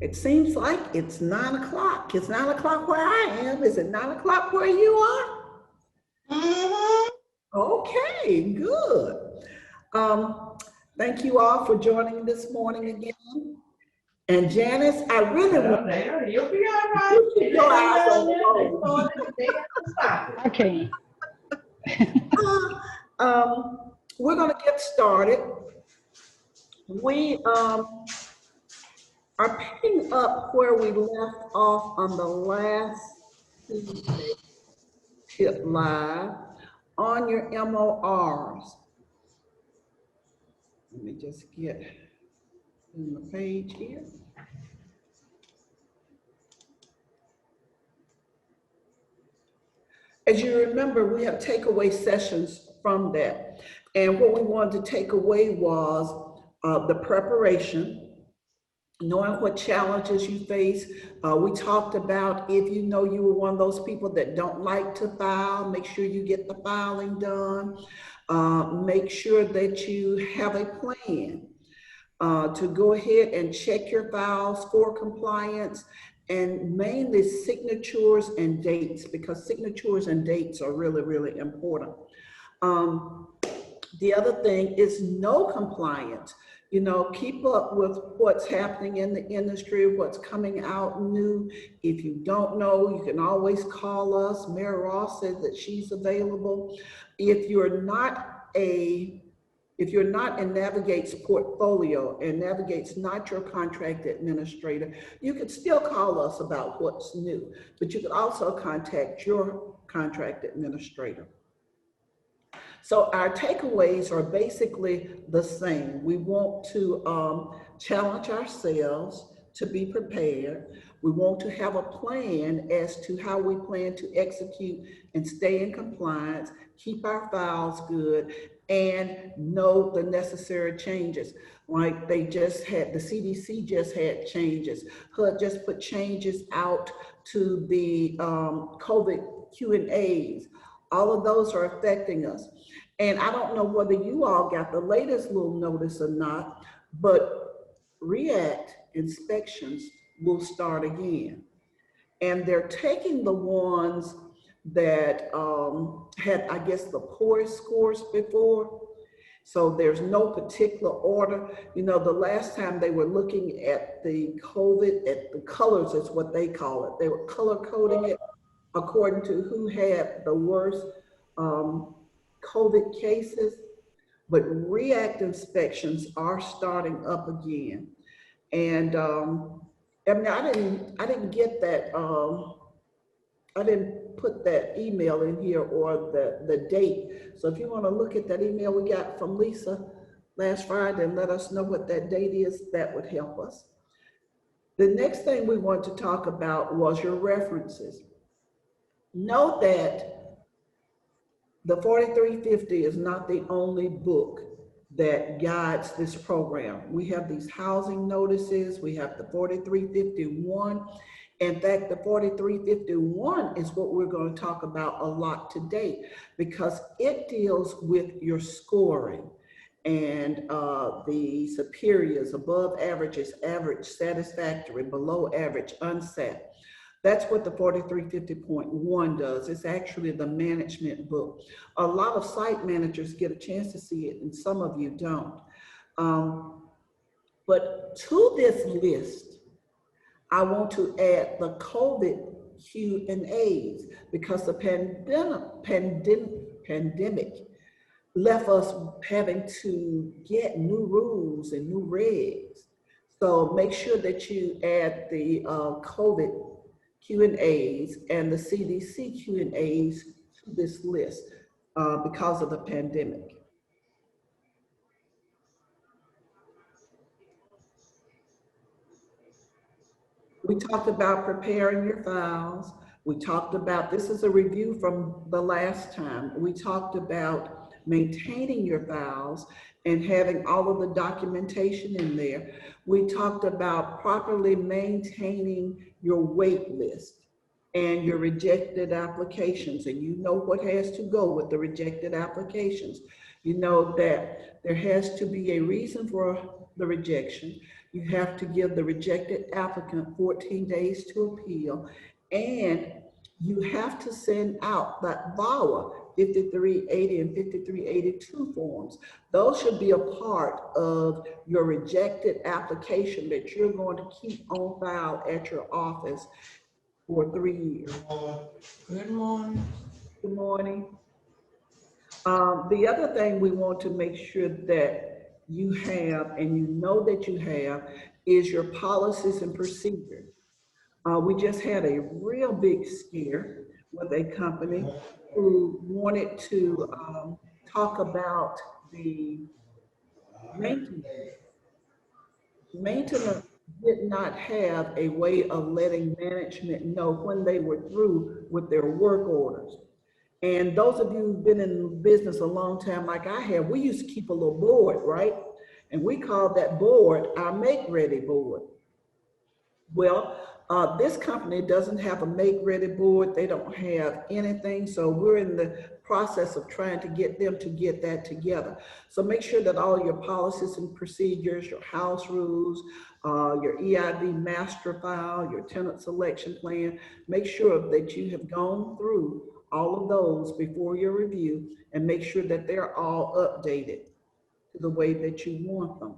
It seems like it's 9 o'clock. It's 9 o'clock where I am. Is it 9 o'clock where you are? Mm-hmm. Okay, good. Thank you all for joining this morning again. And Janice, I really want You'll be all right. keep your eyes on the Okay. We're going to get started. We are picking up where we left off on the last Tuesday tip live on your MORs. Let me just get in the page here. As you remember, we have takeaway sessions from that. And what we wanted to take away was the preparation, knowing what challenges you face. We talked about if you know you were one of those people that don't like to file, make sure you get the filing done. Make sure that you have a plan to go ahead and check your files for compliance, and mainly signatures and dates, because signatures and dates are really, really important. The other thing is no compliance. You know, keep up with what's happening in the industry, what's coming out new. If you don't know, you can always call us. Mary Ross says that she's available. If you're not in Navigate's portfolio, and Navigate's not your contract administrator, you can still call us about what's new, but you can also contact your contract administrator. So our takeaways are basically the same. We want to challenge ourselves to be prepared. We want to have a plan as to how we plan to execute and stay in compliance, keep our files good, and know the necessary changes. Like they just had, the CDC just had changes. HUD just put changes out to the COVID Q&As. All of those are affecting us. And I don't know whether you all got the latest little notice or not, but REACT inspections will start again. And they're taking the ones that had, I guess, the poorest scores before. So there's no particular order. You know, the last time they were looking at the COVID, at the colors is what they call it. They were color coding it according to who had the worst COVID cases. But REACT inspections are starting up again. And I mean, I didn't get that. I didn't put that email in here or the date. So if you want to look at that email we got from Lisa last Friday and let us know what that date is, that would help us. The next thing we want to talk about was your references. Know that the 4350 is not the only book that guides this program. We have these housing notices, we have the 4351. In fact, the 4351 is what we're going to talk about a lot today, because it deals with your scoring and the superiors, above averages, average, satisfactory, below average, unsat. That's what the 4350.1 does. It's actually the management book. A lot of site managers get a chance to see it, and some of you don't. But to this list, I want to add the COVID Q&As, because the pandemic left us having to get new rules and new regs. So make sure that you add the COVID Q&As and the CDC Q&As to this list because of the pandemic. We talked about preparing your files. We talked about, this is a review from the last time. We talked about maintaining your files and having all of the documentation in there. We talked about properly maintaining your wait list and your rejected applications. And you know what has to go with the rejected applications. You know that there has to be a reason for the rejection. You have to give the rejected applicant 14 days to appeal, and you have to send out that VAWA 5380 and 5382 forms. Those should be a part of your rejected application that you're going to keep on file at your office for 3 years. Good morning. Good morning. The other thing we want to make sure that you have, and you know that you have, is your policies and procedures. We just had a real big scare with a company who wanted to talk about the maintenance. Maintenance did not have a way of letting management know when they were through with their work orders. And those of you who've been in business a long time like I have, we used to keep a little board, right? And we called that board our make-ready board. Well, this company doesn't have a make-ready board. They don't have anything. So we're in the process of trying to get them to get that together. So make sure that all your policies and procedures, your house rules, your EID master file, your tenant selection plan, make sure that you have gone through all of those before your review, and make sure that they're all updated to the way that you want them.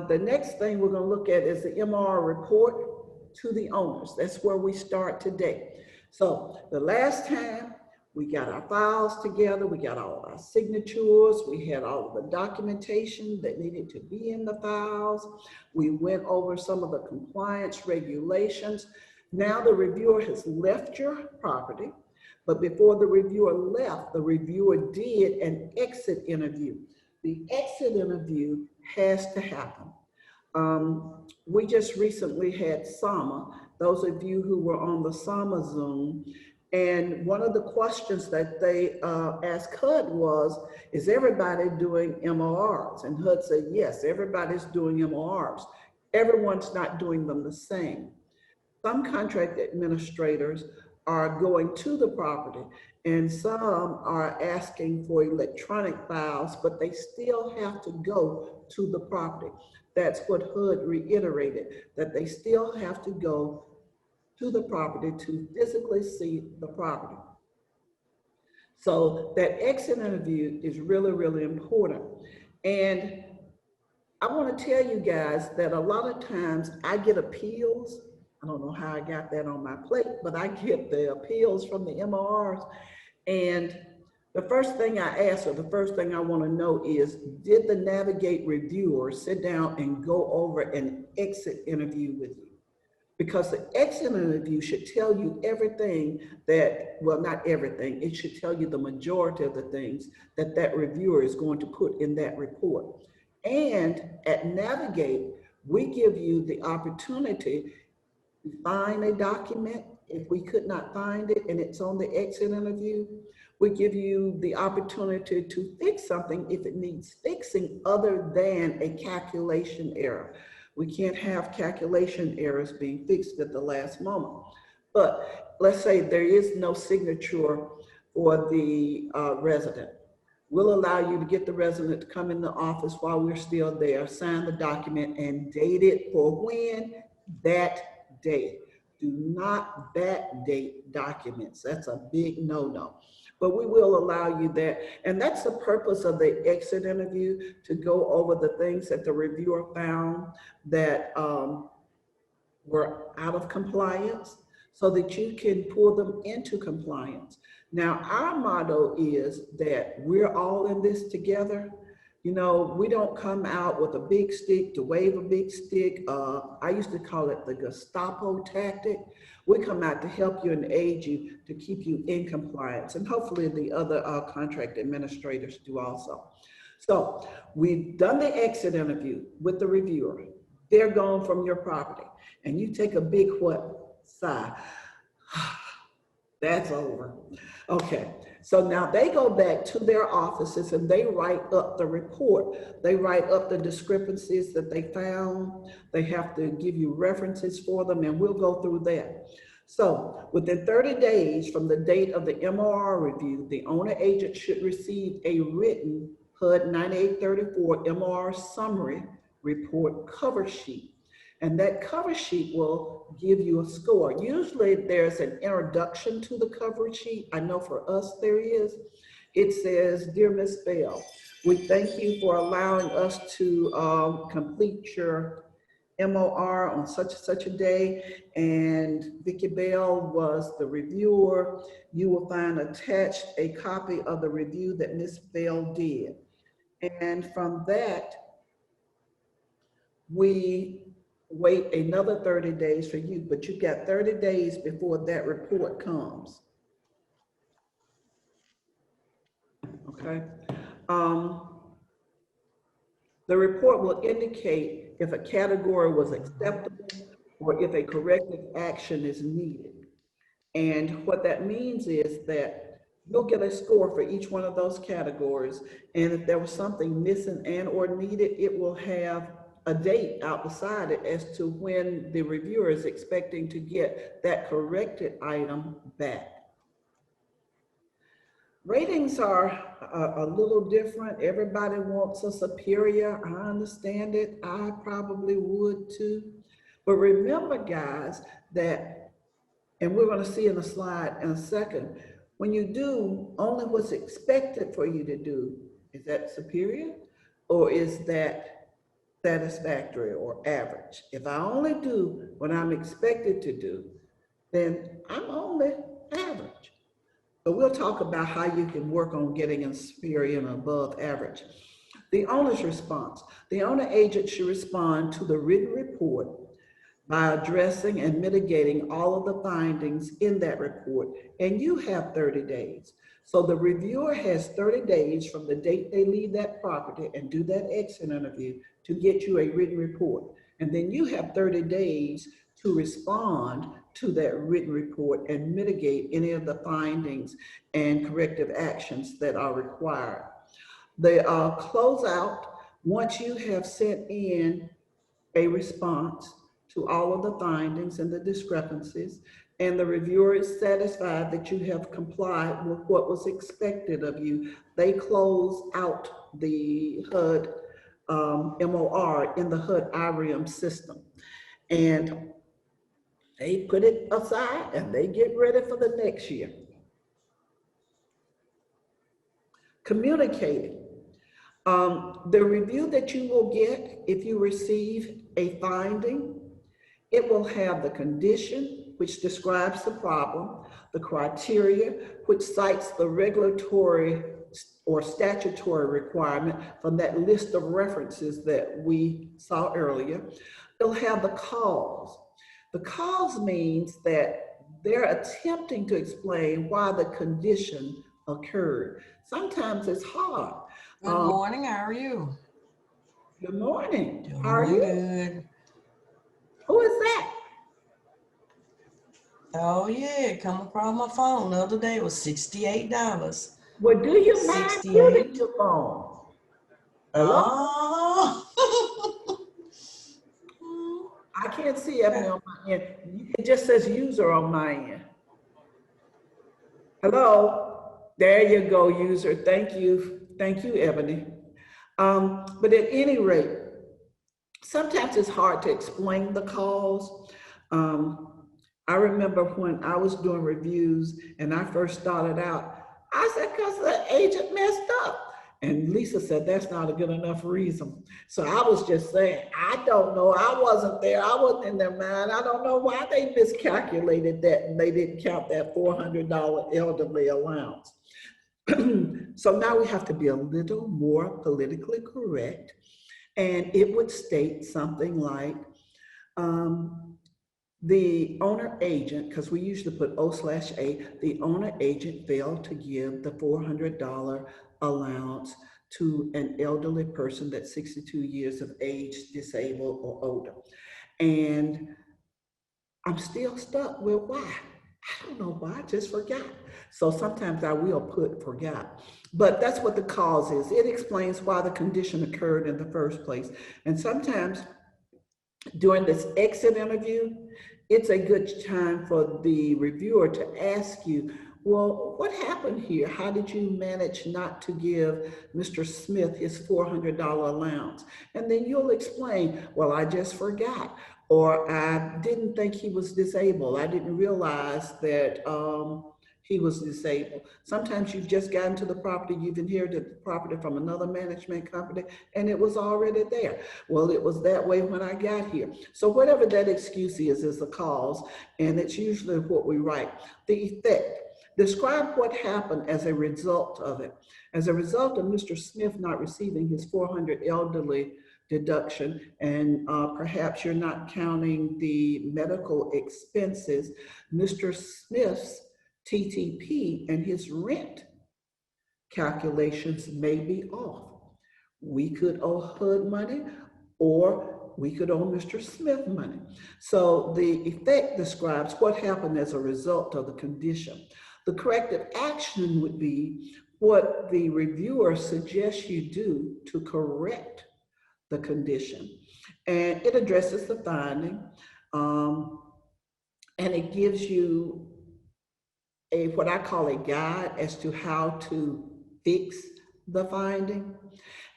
The next thing we're going to look at is the MOR report to the owners. That's where we start today. So the last time we got our files together, we got all our signatures, we had all of the documentation that needed to be in the files. We went over some of the compliance regulations. Now the reviewer has left your property, but before the reviewer left, the reviewer did an exit interview. The exit interview has to happen. We just recently had SAMA, those of you who were on the SAMA Zoom, and one of the questions that they asked HUD was, is everybody doing MORs? And HUD said, yes, everybody's doing MORs. Everyone's not doing them the same. Some contract administrators are going to the property, and some are asking for electronic files, but they still have to go to the property. That's what HUD reiterated, that they still have to go to the property to physically see the property. So that exit interview is really, really important. And I want to tell you guys that a lot of times I get appeals. I don't know how I got that on my plate, but I get the appeals from the MORs. And the first thing I ask, or the first thing I want to know is, did the Navigate reviewer sit down and go over an exit interview with you? Because the exit interview should tell you everything that, well, not everything, it should tell you the majority of the things that that reviewer is going to put in that report. And at Navigate, we give you the opportunity to find a document. If we could not find it and it's on the exit interview, we give you the opportunity to fix something if it needs fixing other than a calculation error. We can't have calculation errors being fixed at the last moment. But let's say there is no signature for the resident. We'll allow you to get the resident to come in the office while we're still there, sign the document, and date it for when? That day. Do not backdate documents. That's a big no-no. But we will allow you that. And that's the purpose of the exit interview, to go over the things that the reviewer found that were out of compliance, so that you can pull them into compliance. Now, our motto is that we're all in this together. You know, we don't come out with a big stick to wave a big stick. I used to call it the Gestapo tactic. We come out to help you and aid you to keep you in compliance. And hopefully the other contract administrators do also. So we've done the exit interview with the reviewer. They're gone from your property. And you take a big what? Sigh. That's over. Okay, so now they go back to their offices and they write up the report. They write up the discrepancies that they found. They have to give you references for them, and we'll go through that. So within 30 days from the date of the MOR review, the owner agent should receive a written HUD 9834 MOR summary report cover sheet. And that cover sheet will give you a score. Usually there's an introduction to the cover sheet. I know for us there is. It says, "Dear Ms. Bell, we thank you for allowing us to complete your MOR on such and such a day, and Vickie Bell was the reviewer. You will find attached a copy of the review that Ms. Bell did." And from that, we wait another 30 days for you, but you got 30 days before that report comes. Okay. The report will indicate if a category was acceptable or if a corrective action is needed. And what that means is that you'll get a score for each one of those categories. And if there was something missing and or needed, it will have a date out beside it as to when the reviewer is expecting to get that corrected item back. Ratings are a little different. Everybody wants a superior. I understand it. I probably would too. But remember, guys, that, and we're going to see in a slide in a second, when you do only what's expected for you to do, is that superior or is that satisfactory or average? If I only do what I'm expected to do, then I'm only average. But we'll talk about how you can work on getting a superior and above average. The owner's response. The owner agent should respond to the written report by addressing and mitigating all of the findings in that report, and you have 30 days. So the reviewer has 30 days from the date they leave that property and do that exit interview to get you a written report. And then you have 30 days to respond to that written report and mitigate any of the findings and corrective actions that are required. The closeout, once you have sent in a response to all of the findings and the discrepancies, and the reviewer is satisfied that you have complied with what was expected of you, they close out the HUD MOR in the HUD IREM system. And they put it aside and they get ready for the next year. Communicating. The review that you will get if you receive a finding, it will have the condition, which describes the problem, the criteria, which cites the regulatory or statutory requirement from that list of references that we saw earlier. It'll have the cause. The cause means that they're attempting to explain why the condition occurred. Sometimes it's hard. Good morning, how are you? Good morning. Doing How are you? good. Who is that? Oh yeah, come across my phone the other day. It was $68. Well, do you mind 68. muting your phone? Hello? Oh. I can't see Ebony on my end. It just says user on my end. Hello? There you go, user. Thank you. Thank you, Ebony. But at any rate, sometimes it's hard to explain the cause. I remember when I was doing reviews and I first started out, I said, because the agent messed up. And Lisa said, that's not a good enough reason. So I was just saying, I don't know. I wasn't there. I wasn't in their mind. I don't know why they miscalculated that and they didn't count that $400 elderly allowance. So now we have to be a little more politically correct. And it would state something like, the owner agent, because we usually put O/A, the owner agent failed to give the $400 allowance to an elderly person that's 62 years of age, disabled or older. And I'm still stuck with why. I don't know why, I just forgot. So sometimes I will put forgot, but that's what the cause is. It explains why the condition occurred in the first place. And sometimes during this exit interview, it's a good time for the reviewer to ask you, Well, what happened here? How did you manage not to give Mr. Smith his $400 allowance? And then you'll explain, well, I just forgot, or I didn't think he was disabled. I didn't realize that he was disabled. Sometimes you've just gotten to the property, you've inherited the property from another management company, and it was already there. Well, it was that way when I got here. So whatever that excuse is the cause, and it's usually what we write. The effect. Describe what happened as a result of it. As a result of Mr. Smith not receiving his 400 elderly deduction, and perhaps you're not counting the medical expenses, Mr. Smith's TTP and his rent calculations may be off. We could owe HUD money, or we could owe Mr. Smith money. So the effect describes what happened as a result of the condition. The corrective action would be what the reviewer suggests you do to correct the condition. And it addresses the finding, and it gives you what I call a guide as to how to fix the finding.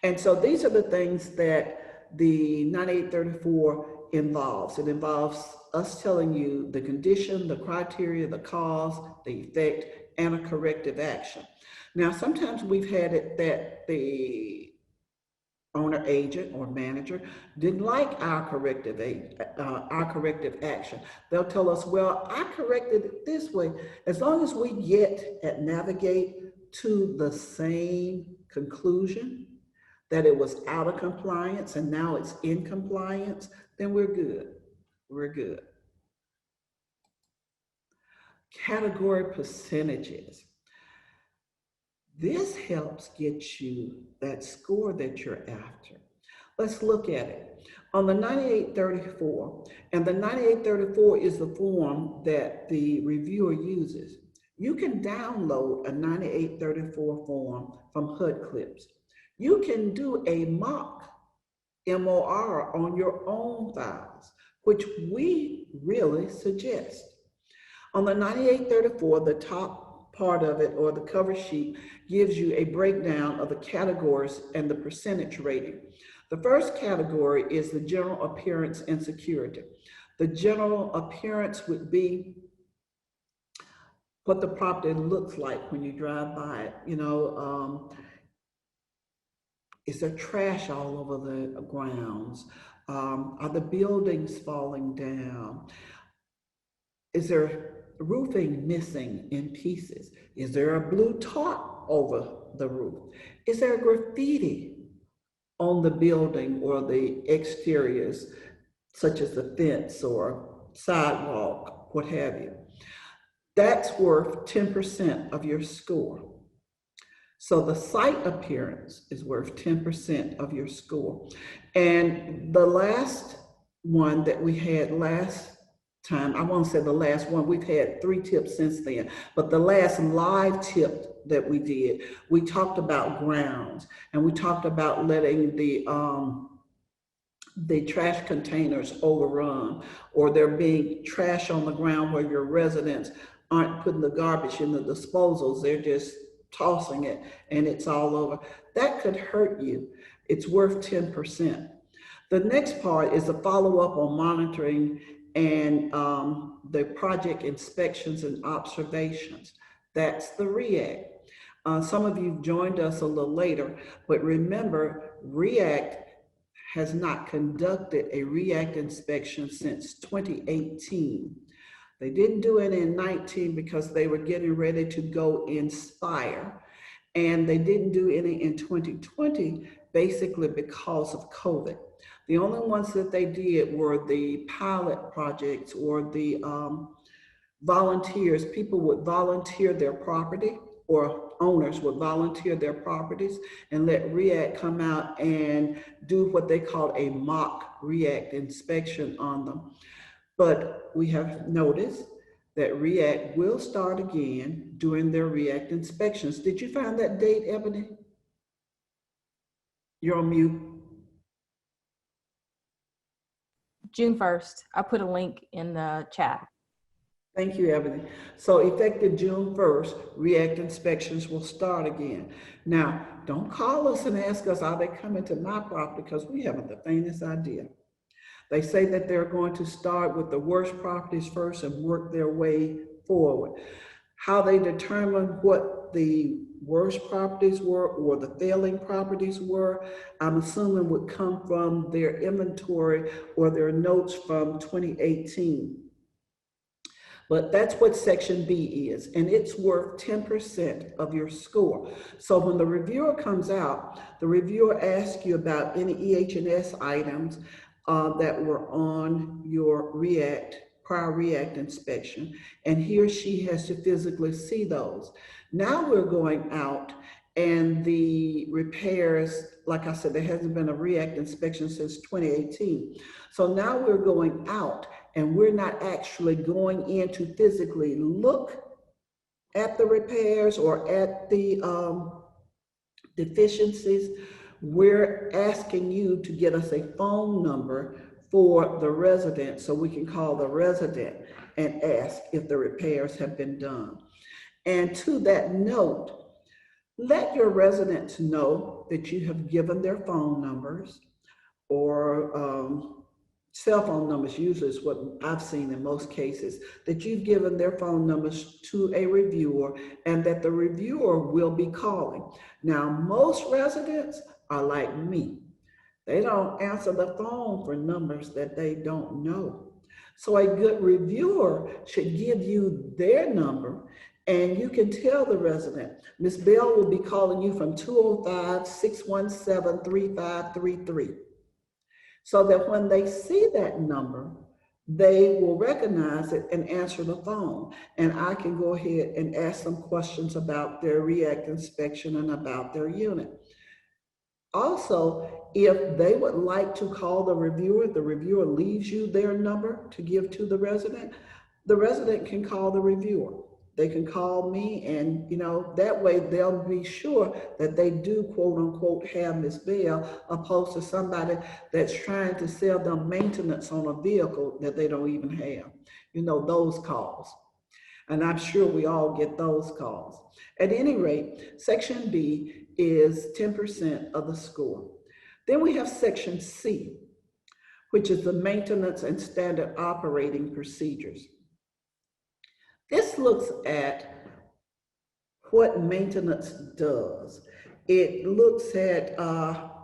And so these are the things that the 9834 involves. It involves us telling you the condition, the criteria, the cause, the effect, and a corrective action. Now, sometimes we've had it that the owner, agent, or manager didn't like our corrective action. They'll tell us, well, I corrected it this way. As long as we navigate to the same conclusion, that it was out of compliance and now it's in compliance, then we're good. We're good. Category percentages. This helps get you that score that you're after. Let's look at it. On the 9834, and the 9834 is the form that the reviewer uses. You can download a 9834 form from HUD Clips. You can do a mock MOR on your own files, which we really suggest. On the 9834, the top part of it, or the cover sheet, gives you a breakdown of the categories and the percentage rating. The first category is the general appearance and security. The general appearance would be what the property looks like when you drive by it. You know, is there trash all over the grounds? Are the buildings falling down? Is there roofing missing in pieces? Is there a blue tarp over the roof? Is there graffiti on the building or the exteriors, such as the fence or sidewalk, what have you? That's worth 10% of your score. So the site appearance is worth 10% of your score. And the last one that we had last time, I won't say the last one, we've had 3 tips since then, but the last live tip that we did, we talked about grounds, and we talked about letting the trash containers overrun, or there being trash on the ground where your residents aren't putting the garbage in the disposals, they're just tossing it and it's all over. That could hurt you. It's worth 10%. The next part is a follow-up on monitoring and the project inspections and observations. That's the REACT. Some of you joined us a little later, but remember, REACT has not conducted a REACT inspection since 2018. They didn't do it in 19 because they were getting ready to go Inspire. And they didn't do any in 2020, basically because of COVID. The only ones that they did were the pilot projects, or the volunteers. People would volunteer their property, or owners would volunteer their properties and let REACT come out and do what they call a mock REACT inspection on them. But we have noticed that REACT will start again during their REACT inspections. Did you find that date, Ebony? You're on mute. June 1st. I put a link in the chat. Thank you, Ebony. So effective June 1st, REACT inspections will start again. Now, don't call us and ask us, are they coming to my property? Because we haven't the faintest idea. They say that they're going to start with the worst properties first and work their way forward. How they determine what the worst properties were or the failing properties were, I'm assuming would come from their inventory or their notes from 2018. But that's what section B is, and it's worth 10% of your score. So when the reviewer comes out, the reviewer asks you about any EH&S items that were on your prior REACT inspection, and he or she has to physically see those. Now we're going out, and the repairs, like I said, there hasn't been a REACT inspection since 2018. So now we're going out, and we're not actually going in to physically look at the repairs or at the deficiencies. We're asking you to get us a phone number for the resident so we can call the resident and ask if the repairs have been done. And to that note, let your residents know that you have given their phone numbers or cell phone numbers, usually is what I've seen in most cases, that you've given their phone numbers to a reviewer and that the reviewer will be calling. Now, most residents are like me. They don't answer the phone for numbers that they don't know. So a good reviewer should give you their number, and you can tell the resident, Ms. Bell will be calling you from 205-617-3533. So that when they see that number, they will recognize it and answer the phone. And I can go ahead and ask them questions about their REACT inspection and about their unit. Also, if they would like to call the reviewer leaves you their number to give to the resident can call the reviewer. They can call me, and that way they'll be sure that they do quote unquote have Miss Bell, opposed to somebody that's trying to sell them maintenance on a vehicle that they don't even have. Those calls. And I'm sure we all get those calls. At any rate, section B is 10% of the score. Then we have section C, which is the maintenance and standard operating procedures. This looks at what maintenance does. It looks at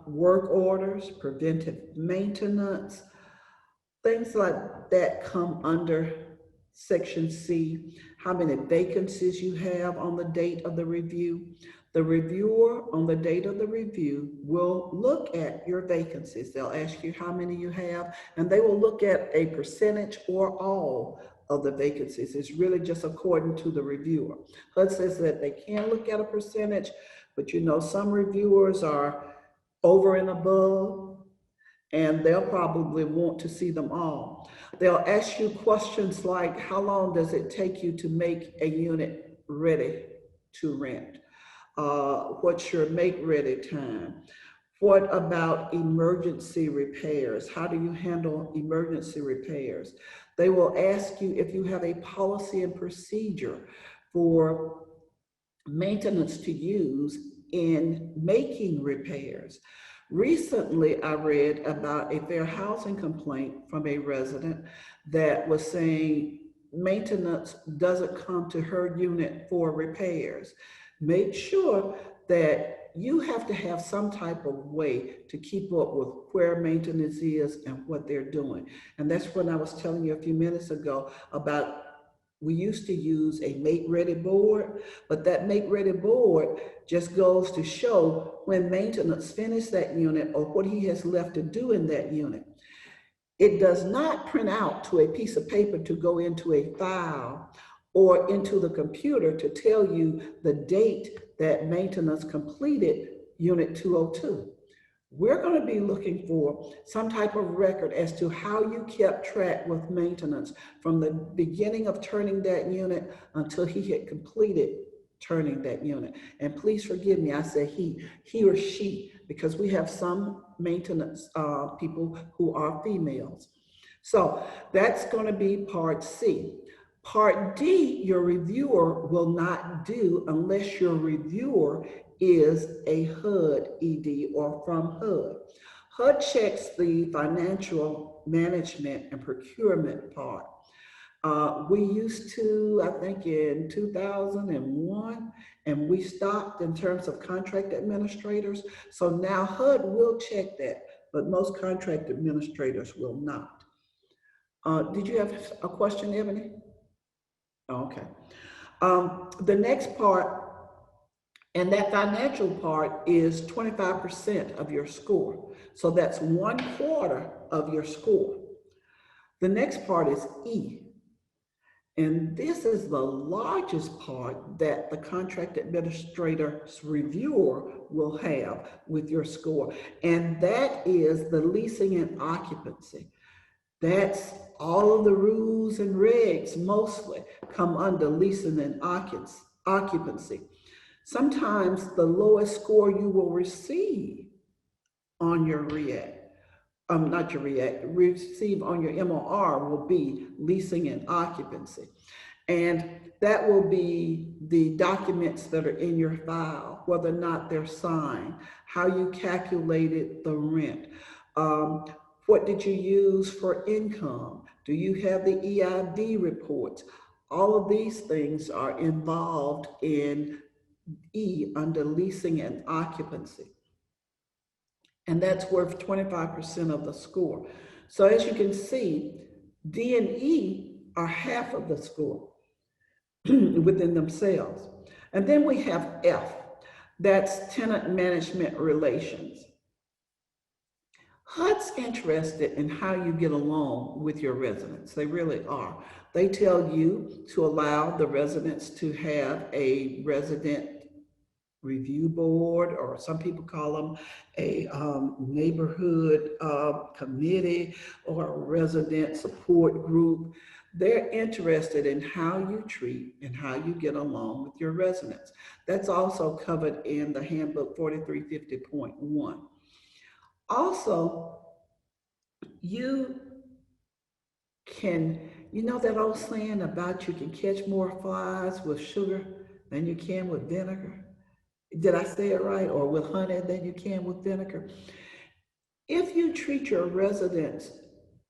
work orders, preventive maintenance, things like that come under section C. How many vacancies you have on the date of the review. The reviewer on the date of the review will look at your vacancies. They'll ask you how many you have, and they will look at a percentage or all of the vacancies. It's really just according to the reviewer. HUD says that they can look at a percentage, but some reviewers are over and above, and they'll probably want to see them all. They'll ask you questions like, how long does it take you to make a unit ready to rent? What's your make ready time? What about emergency repairs? How do you handle emergency repairs? They will ask you if you have a policy and procedure for maintenance to use in making repairs. Recently, I read about a fair housing complaint from a resident that was saying maintenance doesn't come to her unit for repairs. Make sure that you have to have some type of way to keep up with where maintenance is and what they're doing. And that's when I was telling you a few minutes ago about we used to use a make-ready board, but that make-ready board just goes to show when maintenance finished that unit or what he has left to do in that unit. It does not print out to a piece of paper to go into a file or into the computer to tell you the date that maintenance completed unit 202. We're going to be looking for some type of record as to how you kept track with maintenance from the beginning of turning that unit until he had completed turning that unit. And please forgive me, I say he or she, because we have some maintenance people who are females. So that's going to be part C. Part D, your reviewer will not do unless your reviewer is a HUD ED or from HUD. HUD checks the financial management and procurement part. We used to, I think in 2001, and we stopped in terms of contract administrators. So now HUD will check that, but most contract administrators will not. Did you have a question, Ebony? Okay. The next part, and that financial part is 25% of your score. So that's 1/4 of your score. The next part is E. And this is the largest part that the contract administrator's reviewer will have with your score. And that is the leasing and occupancy. That's all of the rules and regs mostly come under leasing and occupancy. Sometimes the lowest score you will receive on your receive on your MOR will be leasing and occupancy. And that will be the documents that are in your file, whether or not they're signed, how you calculated the rent, what did you use for income? Do you have the EID reports? All of these things are involved in E under leasing and occupancy. And that's worth 25% of the score. So as you can see, D and E are half of the score within themselves. And then we have F, that's tenant management relations. HUD's interested in how you get along with your residents. They really are. They tell you to allow the residents to have a resident review board, or some people call them a neighborhood committee or a resident support group. They're interested in how you treat and how you get along with your residents. That's also covered in the handbook 4350.1. Also, you can, you know that old saying about you can catch more flies with sugar than you can with vinegar? Did I say it right? Or with honey than you can with vinegar? If you treat your residents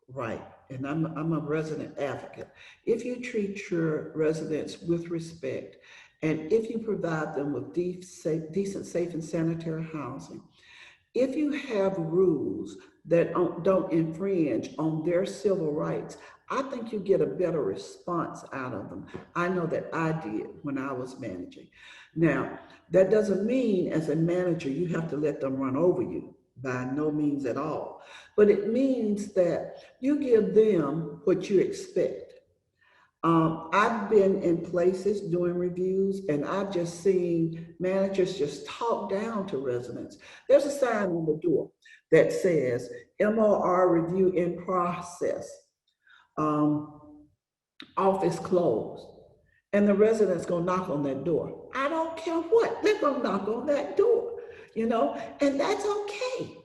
right, and I'm a resident advocate, if you treat your residents with respect, and if you provide them with decent, safe, and sanitary housing, if you have rules that don't infringe on their civil rights, I think you get a better response out of them. I know that I did when I was managing. Now, that doesn't mean as a manager you have to let them run over you, by no means at all. But it means that you give them what you expect. I've been in places doing reviews, and I've just seen managers just talk down to residents. There's a sign on the door that says MOR review in process, office closed. And the resident's gonna knock on that door. I don't care what, they're gonna knock on that door, and that's okay.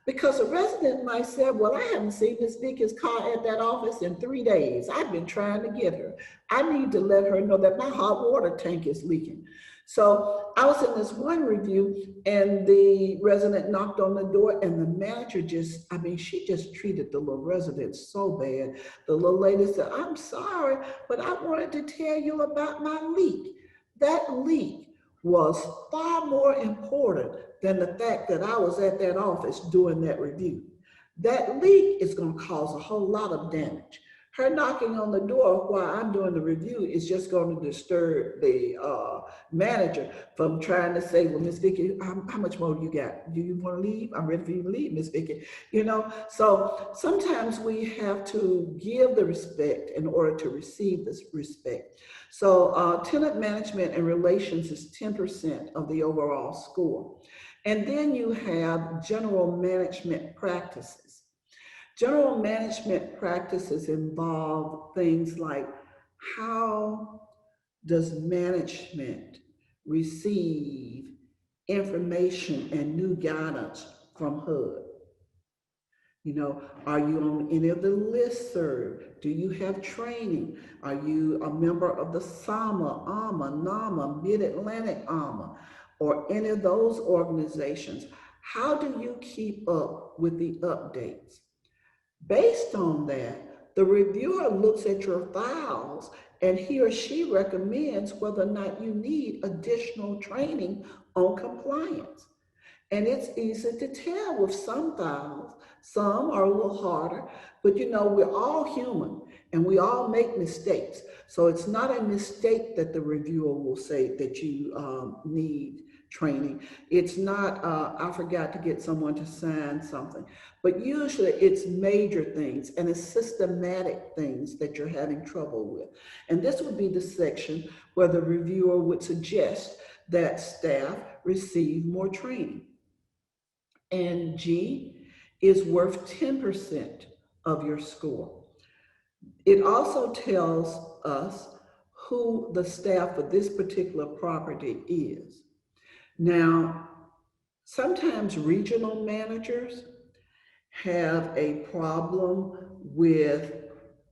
Because a resident might say, well, I haven't seen Miss Vickie's car at that office in 3 days. I've been trying to get her. I need to let her know that my hot water tank is leaking. So I was in this one review, and the resident knocked on the door, and the manager she just treated the little resident so bad. The little lady said, I'm sorry, but I wanted to tell you about my leak. That leak was far more important than the fact that I was at that office doing that review. That leak is going to cause a whole lot of damage. Her knocking on the door while I'm doing the review is just going to disturb the manager from trying to say, well, Miss Vickie, how much more you got? Do you want to leave? I'm ready for you to leave, Miss Vickie. So sometimes we have to give the respect in order to receive this respect. So tenant management and relations is 10% of the overall score. And then you have general management practices. General management practices involve things like, how does management receive information and new guidance from HUD? You know, are you on any of the listserv? Do you have training? Are you a member of the SAMA, AMA, NAMA, Mid-Atlantic AMA, or any of those organizations? How do you keep up with the updates? Based on that, the reviewer looks at your files and he or she recommends whether or not you need additional training on compliance. And it's easy to tell with some files. Some are a little harder, but you know, we're all human and we all make mistakes. So it's not a mistake that the reviewer will say that you need training. It's not, I forgot to get someone to sign something, but usually it's major things and it's systematic things that you're having trouble with. And this would be the section where the reviewer would suggest that staff receive more training. And G is worth 10% of your score. It also tells us who the staff for this particular property is. Now, sometimes regional managers have a problem with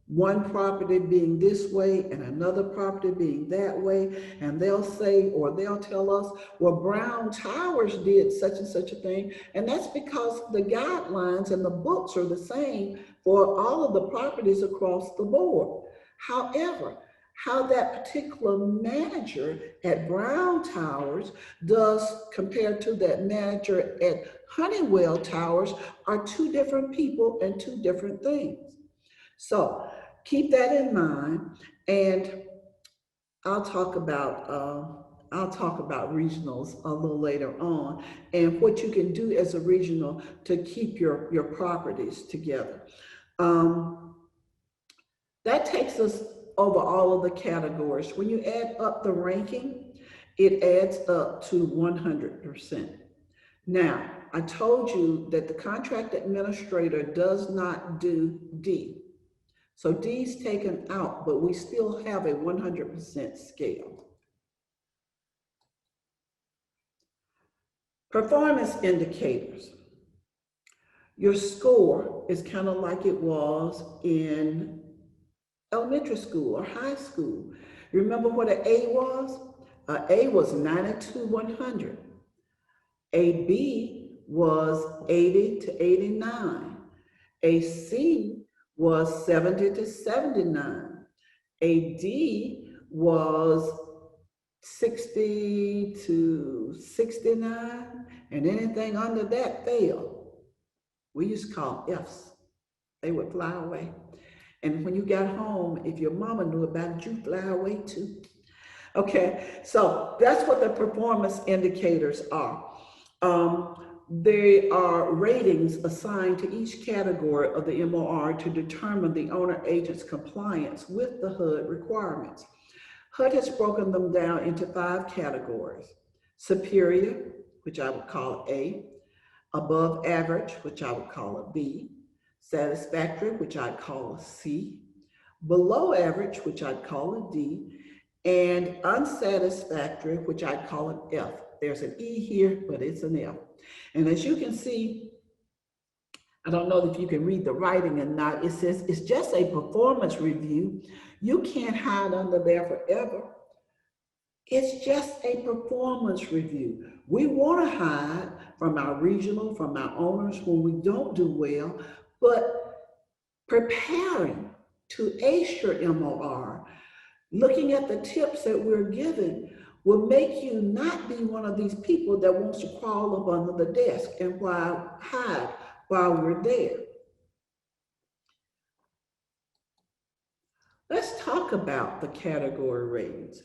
one property being this way and another property being that way, and they'll say, or they'll tell us, well, Brown Towers did such and such a thing, and that's because the guidelines and the books are the same for all of the properties across the board. However, how that particular manager at Brown Towers does compared to that manager at Honeywell Towers are two different people and two different things. So keep that in mind, and I'll talk about regionals a little later on, and what you can do as a regional to keep your properties together. That takes us over all of the categories. When you add up the ranking, it adds up to 100%. Now, I told you that the contract administrator does not do D. So D's taken out, but we still have a 100% scale. Performance indicators. Your score is kind of like it was in elementary school or high school. Remember what an A was? An A was 90-100. A B was 80 to 89. A C was 70-79. A D was 60-69, and anything under that failed. We used to call F's. They would fly away. And when you got home, if your mama knew about it, you'd fly away too. Okay, so that's what the performance indicators are. They are ratings assigned to each category of the MOR to determine the owner agent's compliance with the HUD requirements. HUD has broken them down into 5 categories: superior, which I would call A; above average, which I would call a B; satisfactory, which I'd call a C; below average, which I'd call a D; and unsatisfactory, which I'd call an F. There's an E here, but it's an F. And as you can see, I don't know if you can read the writing or not, it says it's just a performance review. You can't hide under there forever. It's just a performance review. We want to hide from our regional, from our owners when we don't do well, but preparing to ace your MOR, looking at the tips that we're giving, will make you not be one of these people that wants to crawl up under the desk and hide while we're there. Let's talk about the category ratings.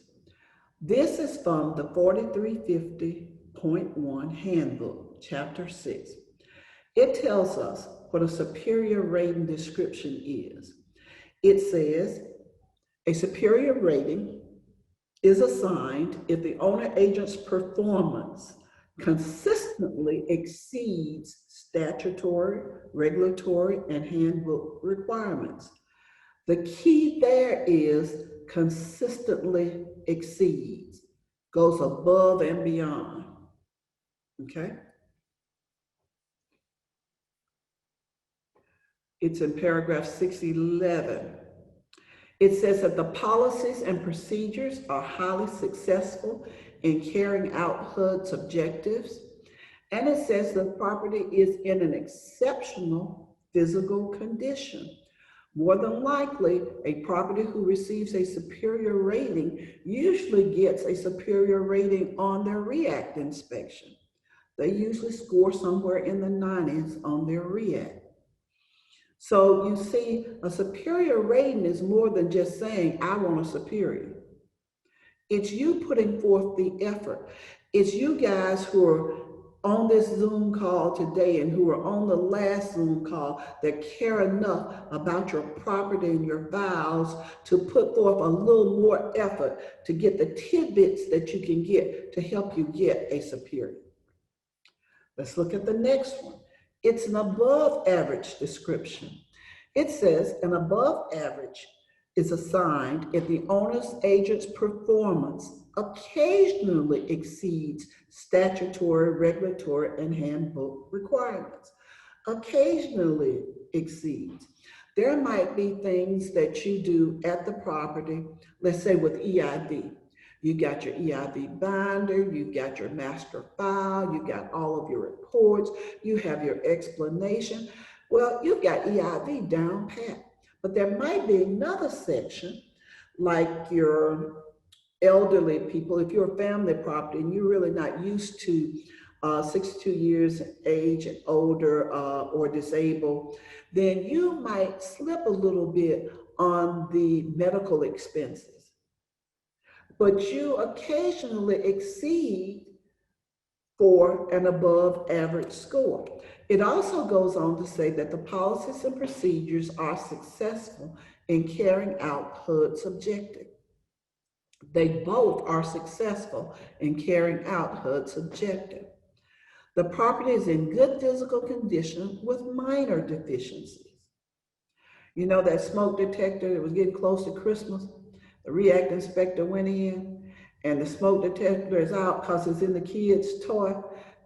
This is from the 4350.1 Handbook, Chapter 6. It tells us what a superior rating description is. It says a superior rating is assigned if the owner agent's performance consistently exceeds statutory, regulatory, and handbook requirements. The key there is consistently exceeds, goes above and beyond, okay? It's in paragraph 611. It says that the policies and procedures are highly successful in carrying out HUD's objectives. And it says the property is in an exceptional physical condition. More than likely, a property who receives a superior rating usually gets a superior rating on their REACT inspection. They usually score somewhere in the 90s on their REACT. So you see, a superior rating is more than just saying, I want a superior. It's you putting forth the effort. It's you guys who are on this Zoom call today and who are on the last Zoom call that care enough about your property and your files to put forth a little more effort to get the tidbits that you can get to help you get a superior. Let's look at the next one. It's an above average description. It says an above average is assigned if the owner's agent's performance occasionally exceeds statutory, regulatory, and handbook requirements. Occasionally exceeds. There might be things that you do at the property, let's say with EID. You got your EID binder, you got your master file, you got all of your reports, you have your explanation. Well, you've got EID down pat, but there might be another section like your elderly people. If you're a family property and you're really not used to 62 years of age and older or disabled, then you might slip a little bit on the medical expenses. But you occasionally exceed for an above average score. It also goes on to say that the policies and procedures are successful in carrying out HUD's objective. They both are successful in carrying out HUD's objective. The property is in good physical condition with minor deficiencies. You know that smoke detector that was getting close to Christmas? The REACT inspector went in and the smoke detector is out because it's in the kid's toy.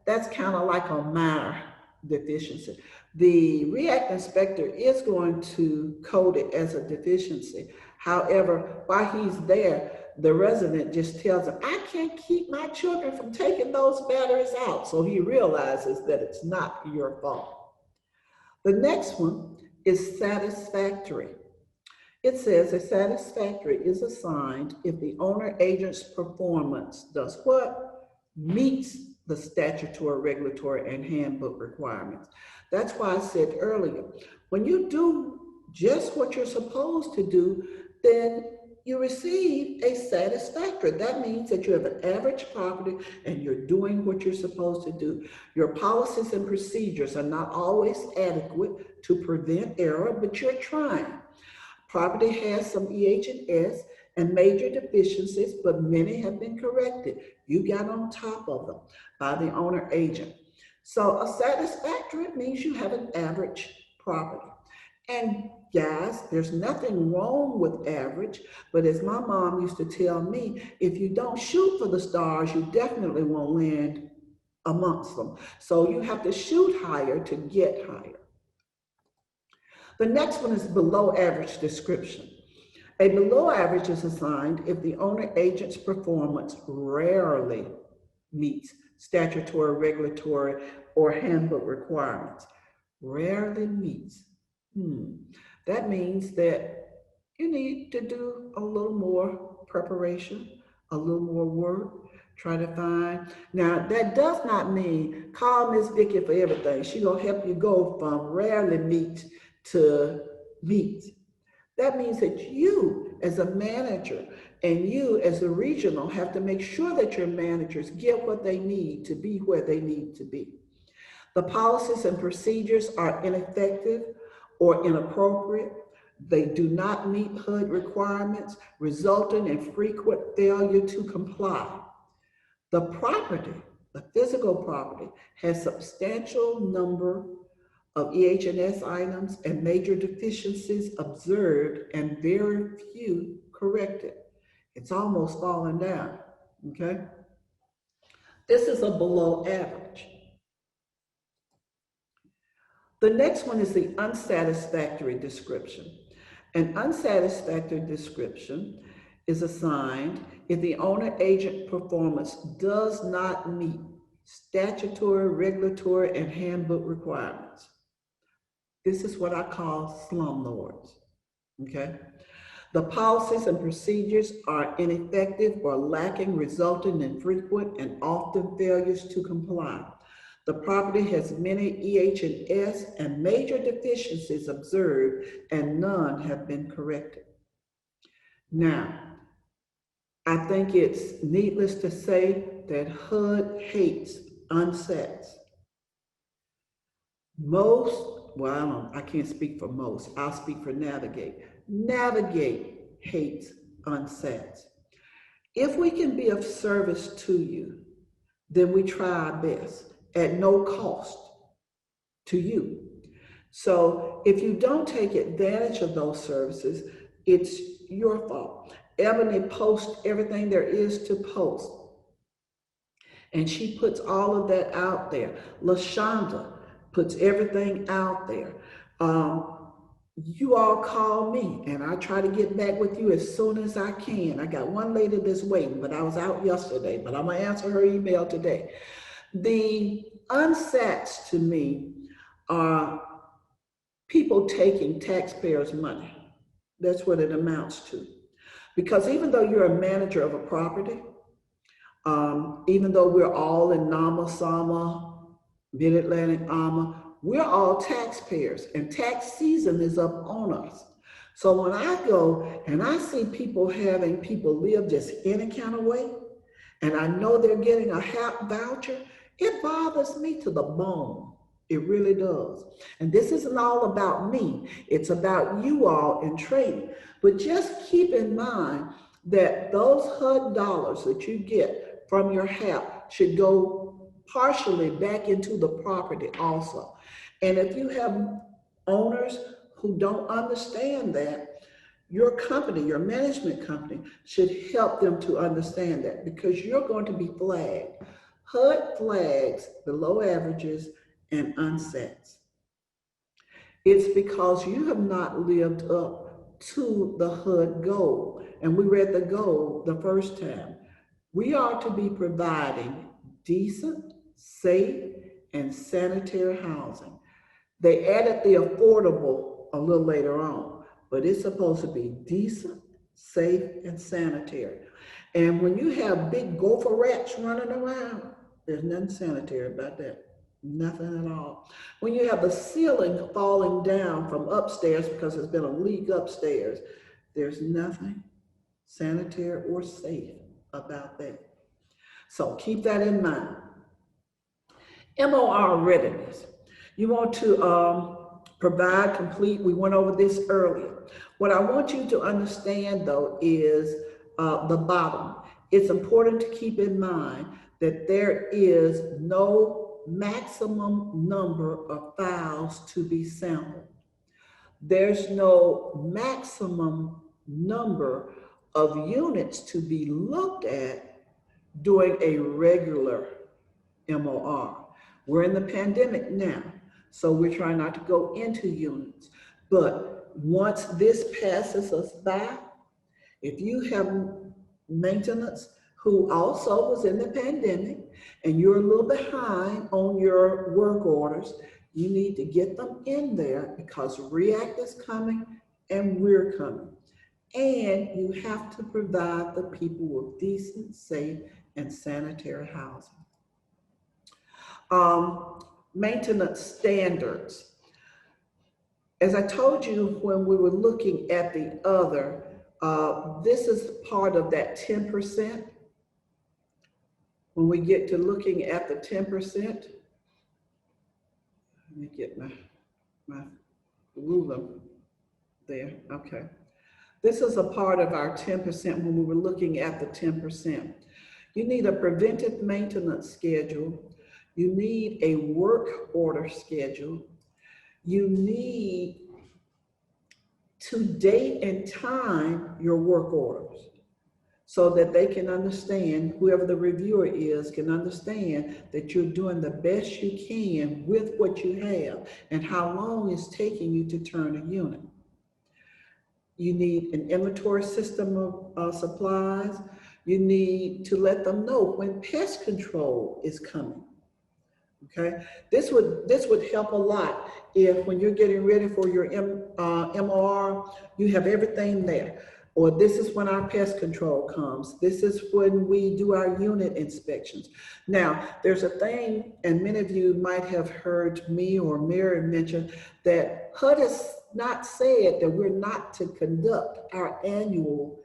That's kind of like a minor deficiency. The REACT inspector is going to code it as a deficiency. However, while he's there, the resident just tells him, I can't keep my children from taking those batteries out. So he realizes that it's not your fault. The next one is satisfactory. It says a satisfactory is assigned if the owner agent's performance does what? Meets the statutory, regulatory, and handbook requirements. That's why I said earlier, when you do just what you're supposed to do, then you receive a satisfactory. That means that you have an average property and you're doing what you're supposed to do. Your policies and procedures are not always adequate to prevent error, but you're trying. Property has some EH&S and major deficiencies, but many have been corrected. You got on top of them by the owner agent. So a satisfactory means you have an average property. And guys, there's nothing wrong with average, but as my mom used to tell me, if you don't shoot for the stars, you definitely won't land amongst them. So you have to shoot higher to get higher. The next one is below average description. A below average is assigned if the owner agent's performance rarely meets statutory, regulatory, or handbook requirements. Rarely meets. That means that you need to do a little more preparation, a little more work, try to find. Now, that does not mean call Miss Vickie for everything. She's going to help you go from rarely meet to meet. That means that you as a manager and you as a regional have to make sure that your managers get what they need to be where they need to be. The policies and procedures are ineffective or inappropriate. They do not meet HUD requirements, resulting in frequent failure to comply. The property, the physical property, has substantial number of EH&S items and major deficiencies observed and very few corrected. It's almost falling down, okay? This is a below average. The next one is the unsatisfactory description. An unsatisfactory description is assigned if the owner-agent performance does not meet statutory, regulatory, and handbook requirements. This is what I call slumlords, okay? The policies and procedures are ineffective or lacking, resulting in frequent and often failures to comply. The property has many EH&S and major deficiencies observed, and none have been corrected. Now, I think it's needless to say that HUD hates unsets. I can't speak for most. I'll speak for Navigate. Navigate hates unsets. If we can be of service to you, then we try our best at no cost to you. So if you don't take advantage of those services, it's your fault. Ebony posts everything there is to post, and she puts all of that out there. LaShonda puts everything out there. You all call me, and I try to get back with you as soon as I can. I got one lady that's waiting, but I was out yesterday, but I'm gonna answer her email today. The unsats to me are people taking taxpayers' money. That's what it amounts to. Because even though you're a manager of a property, even though we're all in NAMA, SAMA, Mid-Atlantic, AMA, we're all taxpayers, and tax season is up on us. So when I go and I see people having people live just any kind of way, and I know they're getting a HAP voucher, it bothers me to the bone. It really does. And this isn't all about me. It's about you all in trading. But just keep in mind that those HUD dollars that you get from your HAP should go partially back into the property also. And if you have owners who don't understand that, your company, your management company, should help them to understand that, because you're going to be flagged. HUD flags below averages and unsets. It's because you have not lived up to the HUD goal. And we read the goal the first time. We are to be providing decent, safe, and sanitary housing. They added the affordable a little later on, but it's supposed to be decent, safe, and sanitary. And when you have big gopher rats running around, there's nothing sanitary about that. Nothing at all. When you have the ceiling falling down from upstairs because there's been a leak upstairs, there's nothing sanitary or safe about that. So keep that in mind. MOR readiness. You want to provide complete, we went over this earlier. What I want you to understand though is the bottom. It's important to keep in mind that there is no maximum number of files to be sampled. There's no maximum number of units to be looked at during a regular MOR. We're in the pandemic now, so we're trying not to go into units. But once this passes us by, if you have maintenance who also was in the pandemic and you're a little behind on your work orders, you need to get them in there because REACT is coming and we're coming. And you have to provide the people with decent, safe, and sanitary housing. Maintenance standards. As I told you when we were looking at the other, this is part of that 10%. When we get to looking at the 10%, let me get my ruler there, okay. This is a part of our 10% when we were looking at the 10%. You need a preventive maintenance schedule. You need a work order schedule. You need to date and time your work orders. so that they can understand, whoever the reviewer is, can understand that you're doing the best you can with what you have and how long it's taking you to turn a unit. You need an inventory system of supplies. You need to let them know when pest control is coming. Okay, this would help a lot if, when you're getting ready for your MOR, you have everything there. Or this is when our pest control comes. This is when we do our unit inspections. Now, there's a thing, and many of you might have heard me or Mary mention, that HUD has not said that we're not to conduct our annual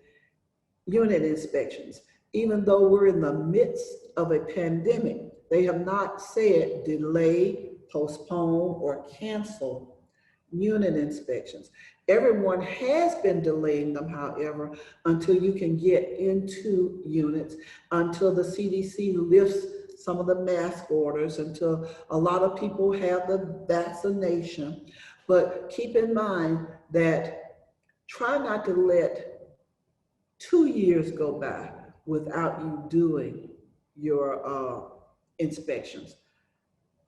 unit inspections. Even though we're in the midst of a pandemic, they have not said delay, postpone, or cancel unit inspections. Everyone has been delaying them, however, until you can get into units, until the CDC lifts some of the mask orders, until a lot of people have the vaccination. But keep in mind that try not to let 2 years go by without you doing your inspections,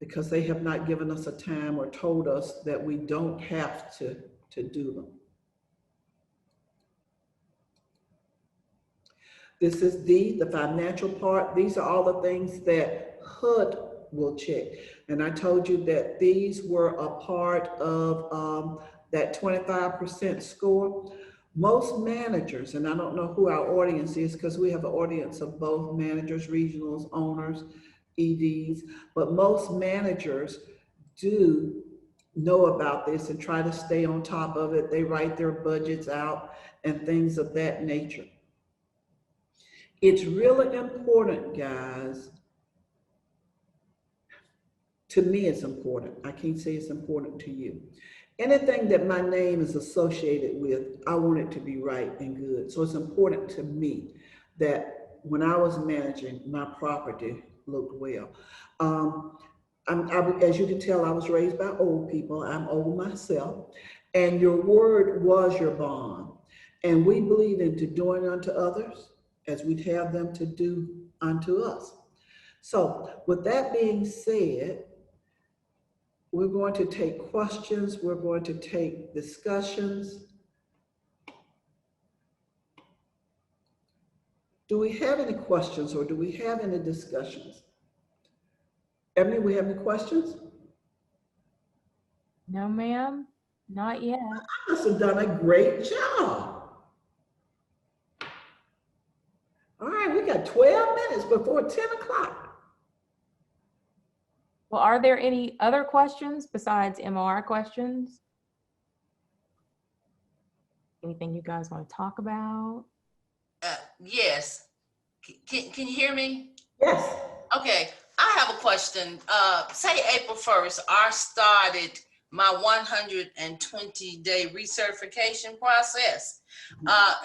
because they have not given us a time or told us that we don't have to do them. This is the financial part. These are all the things that HUD will check. And I told you that these were a part of that 25% score. Most managers, and I don't know who our audience is, because we have an audience of both managers, regionals, owners, EDs, but most managers do know about this and try to stay on top of it. They write their budgets out and things of that nature. It's really important, guys. To me, it's important. I can't say it's important to you. Anything that my name is associated with, I want it to be right and good. So it's important to me that when I was managing, my property looked well. As you can tell, I was raised by old people. I'm old myself. And your word was your bond. And we believe into doing unto others as we'd have them to do unto us. So with that being said, we're going to take questions. We're going to take discussions. Do we have any questions, or do we have any discussions? Ebony, we have any questions? No, ma'am, not yet. I must have done a great job. All right, we got 12 minutes before 10 o'clock. Well, are there any other questions besides MOR questions? Anything you guys want to talk about? Yes. Can you hear me? Yes. Okay. I have a question. Say April 1st, I started my 120-day recertification process.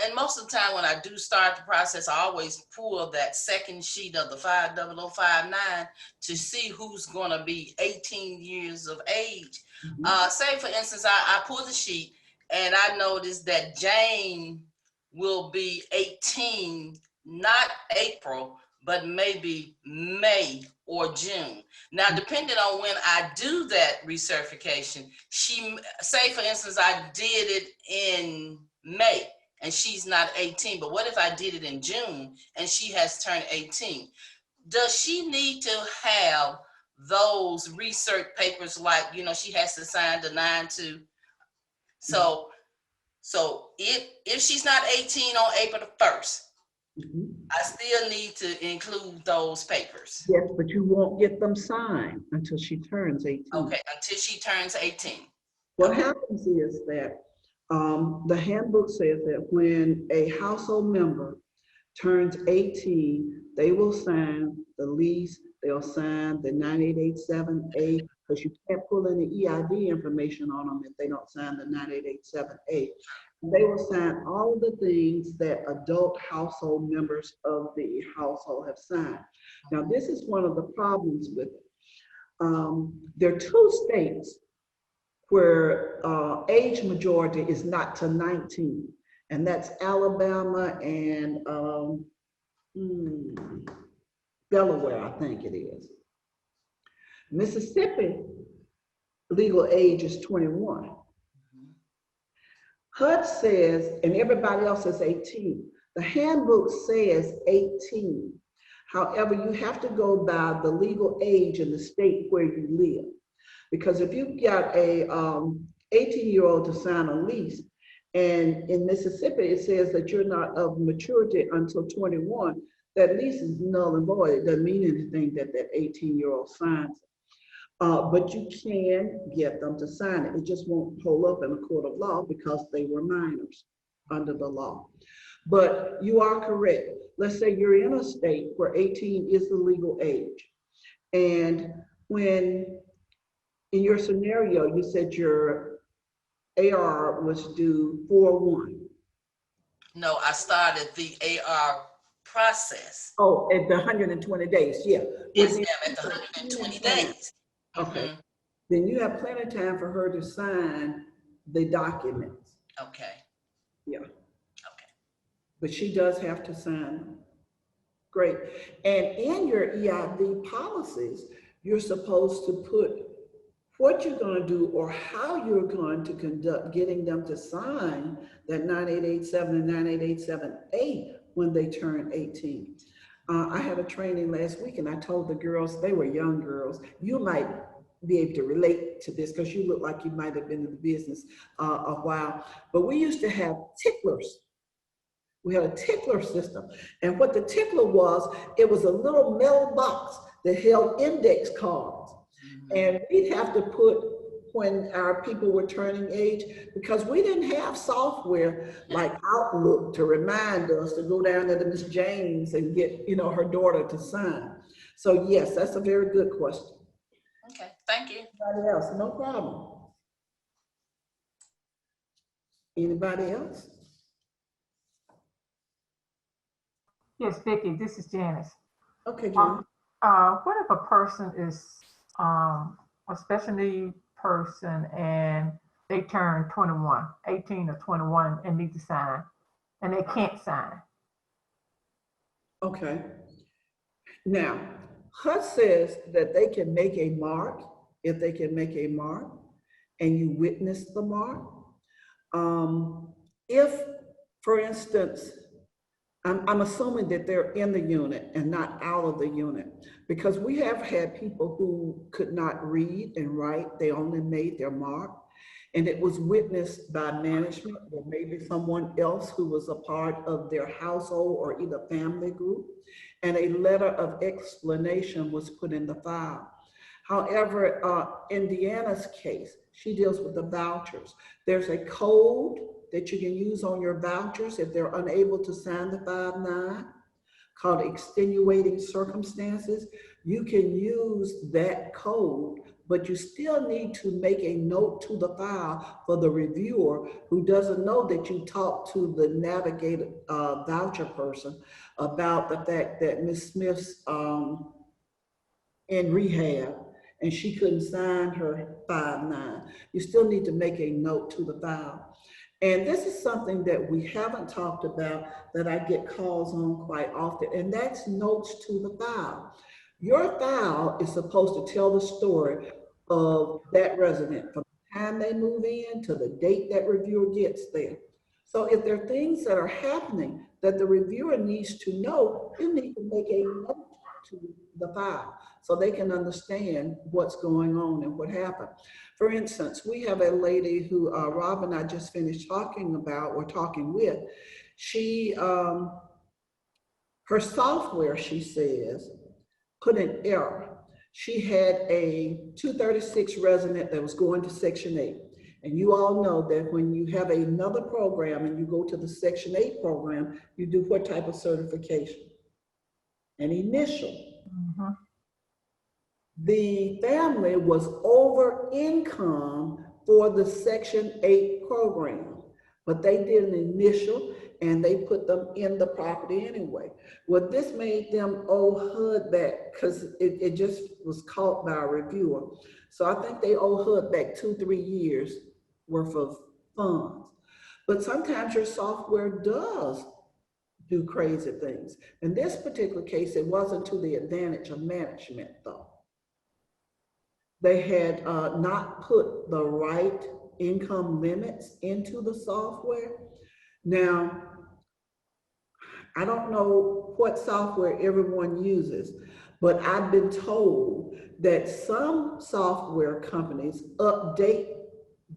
And most of the time when I do start the process, I always pull that second sheet of the 50059 to see who's going to be 18 years of age. Say, for instance, I pull the sheet and I noticed that Jane will be 18, not April, but maybe May or June. Now, depending on when I do that recertification, say for instance, I did it in May and she's not 18, but what if I did it in June and she has turned 18? Does she need to have those research papers, like, you know, she has to sign the 9-2? So if she's not 18 on April the 1st, I still need to include those papers. Yes, but you won't get them signed until she turns 18. Okay, until she turns 18. What happens is that the handbook says that when a household member turns 18, they will sign the lease, they'll sign the 9887A, because you can't pull any EID information on them if they don't sign the 9887A. They will sign all the things that adult household members of the household have signed. Now, this is one of the problems with it. There are 2 states where age majority is not to 19. And that's Alabama and Delaware, I think it is. Mississippi, legal age is 21. HUD says, and everybody else is 18. The handbook says 18. However, you have to go by the legal age in the state where you live. Because if you got a 18-year-old to sign a lease, and in Mississippi, it says that you're not of maturity until 21, that lease is null and void. It doesn't mean anything that that 18-year-old signs it. But you can get them to sign it. It just won't hold up in a court of law because they were minors under the law. But you are correct. Let's say you're in a state where 18 is the legal age. And when, in your scenario, you said your AR was due 4/1. No, I started the AR process. Oh, at the 120 days, yeah. Yes, ma'am, at the 120 days. Okay. Mhm. Then you have plenty of time for her to sign the documents. Okay. Yeah. Okay. But she does have to sign them. Great. And in your EID policies, you're supposed to put what you're going to do or how you're going to conduct getting them to sign that 9887 and 9887A when they turn 18. I had a training last week and I told the girls, they were young girls, you might be able to relate to this because you look like you might have been in the business a while, but we used to have ticklers. We had a tickler system. And what the tickler was, it was a little metal box that held index cards. And we'd have to put, when our people were turning age, because we didn't have software like Outlook to remind us to go down to Miss James and get, you know, her daughter to sign. So yes, that's a very good question. Okay, thank you. Anybody else? No problem. Anybody else? Yes, Vickie, this is Janice. Okay, Jen. What if a person is a special need person and they turn 21, 18 or 21 and need to sign, and they can't sign? Okay. Now, HUD says that they can make a mark, if they can make a mark, and you witness the mark. If, for instance, I'm assuming that they're in the unit and not out of the unit, because we have had people who could not read and write. They only made their mark, and it was witnessed by management or maybe someone else who was a part of their household or either family group, and a letter of explanation was put in the file. However, in Deanna's case, she deals with the vouchers. There's a code that you can use on your vouchers if they're unable to sign the 5-9, called extenuating circumstances. You can use that code, but you still need to make a note to the file for the reviewer who doesn't know that you talked to the navigated voucher person about the fact that Ms. Smith's in rehab and she couldn't sign her 5-9. You still need to make a note to the file. And this is something that we haven't talked about that I get calls on quite often, and that's notes to the file. Your file is supposed to tell the story of that resident from the time they move in to the date that reviewer gets there. So if there are things that are happening that the reviewer needs to know, you need to make a note to the file so they can understand what's going on and what happened. For instance, we have a lady who Rob and I just finished talking about, or talking with. She, her software, she says, put an error. She had a 236 resident that was going to Section 8. And you all know that when you have another program and you go to the Section 8 program, you do what type of certification? An initial. Mm-hmm. The family was over income for the Section 8 program, but they did an initial and they put them in the property anyway. Well, this made them owe HUD back because it just was caught by a reviewer. So I think they owe HUD back 2-3 years worth of funds. But sometimes your software does do crazy things. In this particular case, it wasn't to the advantage of management, though. They had not put the right income limits into the software. Now, I don't know what software everyone uses, but I've been told that some software companies update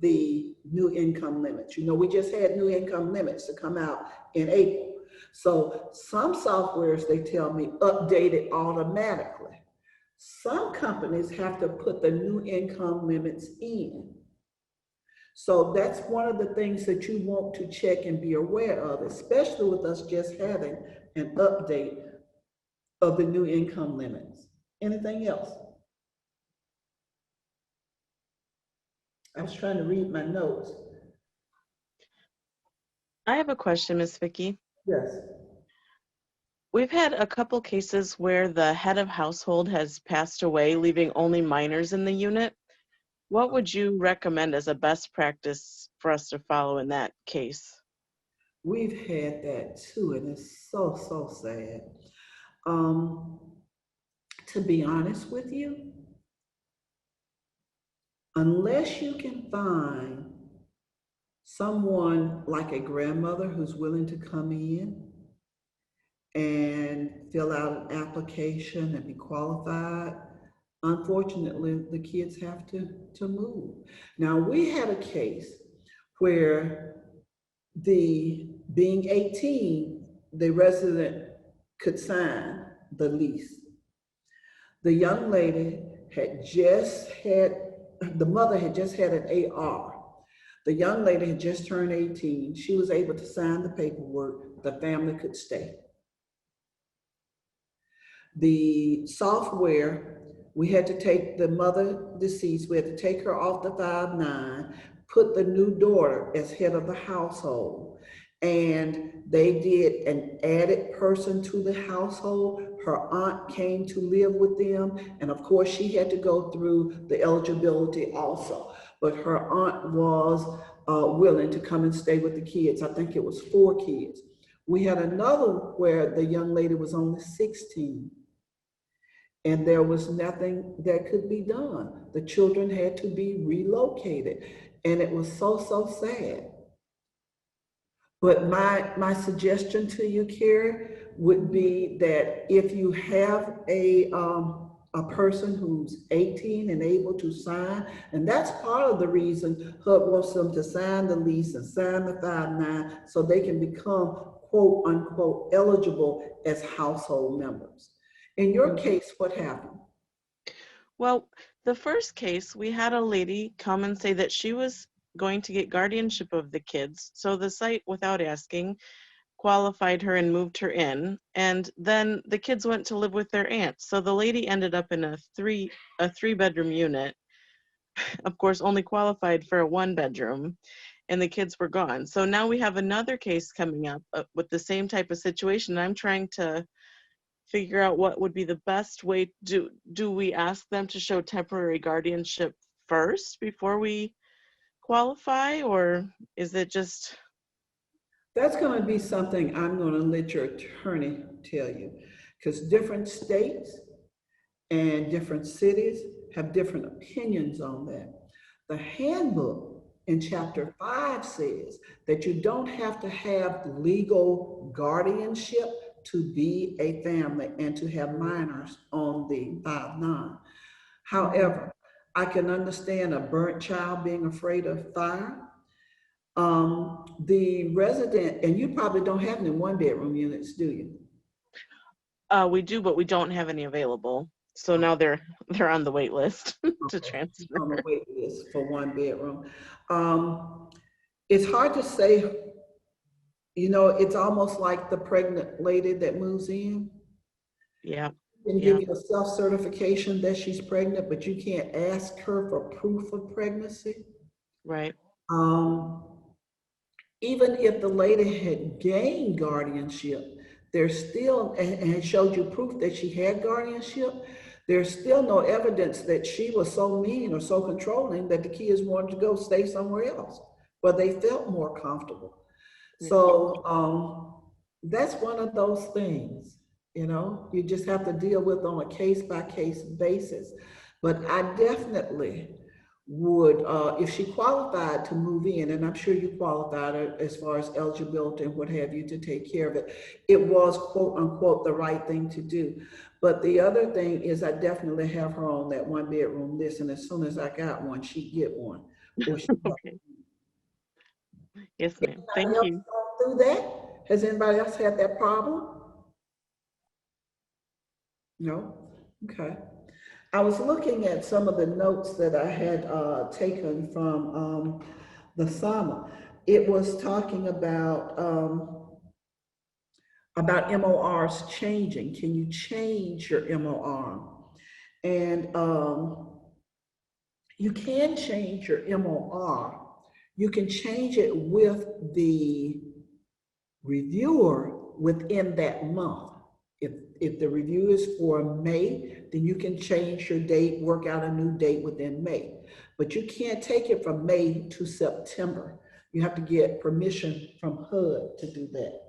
the new income limits. You know, we just had new income limits to come out in April. So some softwares, they tell me, update it automatically. Some companies have to put the new income limits in. So that's one of the things that you want to check and be aware of, especially with us just having an update of the new income limits. Anything else? I was trying to read my notes. I have a question, Ms. Vickie. Yes. We've had a couple cases where the head of household has passed away, leaving only minors in the unit. What would you recommend as a best practice for us to follow in that case? We've had that too, and it's so, so sad. To be honest with you, unless you can find someone like a grandmother who's willing to come in and fill out an application and be qualified, unfortunately, the kids have to move. Now, we had a case where being 18, the resident could sign the lease. The young lady the mother had just had an AR. The young lady had just turned 18. She was able to sign the paperwork. The family could stay. The software, we had to take the mother deceased, we had to take her off the 5-9, put the new daughter as head of the household. And they did an added person to the household. Her aunt came to live with them. And of course, she had to go through the eligibility also. But her aunt was willing to come and stay with the kids. I think it was 4 kids. We had another where the young lady was only 16. And there was nothing that could be done. The children had to be relocated. And it was so, so sad. But my suggestion to you, Carrie, would be that if you have a person who's 18 and able to sign, and that's part of the reason HUD wants them to sign the lease and sign the 5-9 so they can become quote unquote eligible as household members. In your case, what happened? Well, the first case, we had a lady come and say that she was going to get guardianship of the kids. So the site, without asking, qualified her and moved her in. And then the kids went to live with their aunt. So the lady ended up in a 3-bedroom unit, of course, only qualified for a 1-bedroom, and the kids were gone. So now we have another case coming up with the same type of situation. I'm trying to figure out what would be the best way. Do we ask them to show temporary guardianship first before we qualify, or is it just? That's going to be something I'm going to let your attorney tell you, because different states and different cities have different opinions on that. The handbook in Chapter 5 says that you don't have to have legal guardianship to be a family and to have minors on the 5-9. However, I can understand a burnt child being afraid of fire. The resident, and you probably don't have any 1-bedroom units, do you? We do, but we don't have any available. So now they're on the wait list to transfer. On the wait list for 1-bedroom. It's hard to say, you know, it's almost like the pregnant lady that moves in. Yeah. And give you a self-certification that she's pregnant, but you can't ask her for proof of pregnancy. Right. Even if the lady had gained guardianship, there's still, and showed you proof that she had guardianship, there's still no evidence that she was so mean or so controlling that the kids wanted to go stay somewhere else. where they felt more comfortable. So that's one of those things, you know, you just have to deal with on a case-by-case basis. But I definitely would, if she qualified to move in, and I'm sure you qualified as far as eligibility and what have you to take care of it, it was quote unquote the right thing to do. But the other thing is I definitely have her on that 1-bedroom list, and as soon as I got one, she'd get one. Or she Okay. Yes, ma'am. Thank Anybody you. else gone through that? Has anybody else had that problem? No? Okay. I was looking at some of the notes that I had taken from the summer. It was talking about MORs changing. Can you change your MOR? And you can change your MOR. You can change it with the reviewer within that month. If the review is for May, then you can change your date, work out a new date within May. But you can't take it from May to September. You have to get permission from HUD to do that.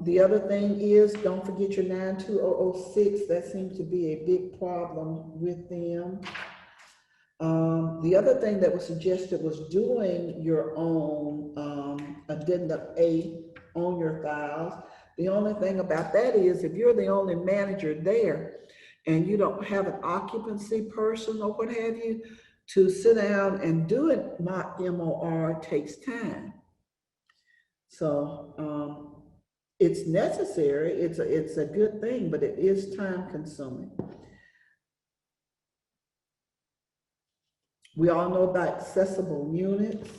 The other thing is, don't forget your 92006. That seems to be a big problem with them. The other thing that was suggested was doing your own addendum A on your files. The only thing about that is if you're the only manager there and you don't have an occupancy person or what have you, to sit down and do it, my MOR takes time. So it's necessary, it's a good thing, but it is time consuming. We all know about accessible units.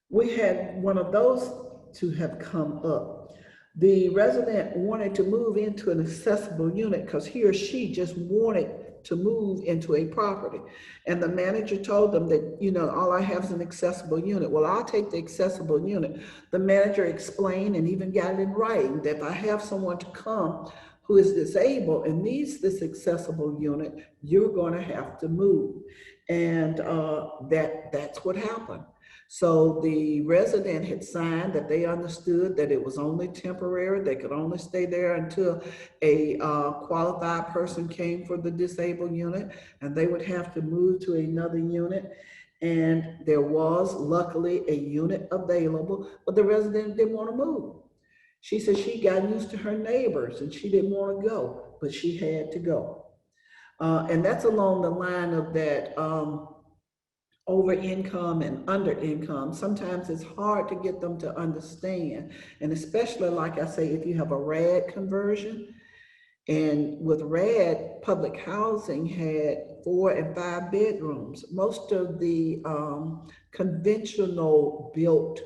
We had one of those to have come up. The resident wanted to move into an accessible unit because he or she just wanted to move into a property. And the manager told them that, you know, all I have is an accessible unit. Well, I'll take the accessible unit. The manager explained and even got it in writing that if I have someone to come who is disabled and needs this accessible unit, you're going to have to move. And that's what happened. So the resident had signed that they understood that it was only temporary. They could only stay there until a qualified person came for the disabled unit, and they would have to move to another unit. And there was luckily a unit available, but the resident didn't want to move. She said she got used to her neighbors and she didn't want to go, but she had to go. And that's along the line of that over income and under income. Sometimes it's hard to get them to understand. And especially, like I say, if you have a RAD conversion, and with RAD, public housing had 4 and 5 bedrooms. Most of the conventional built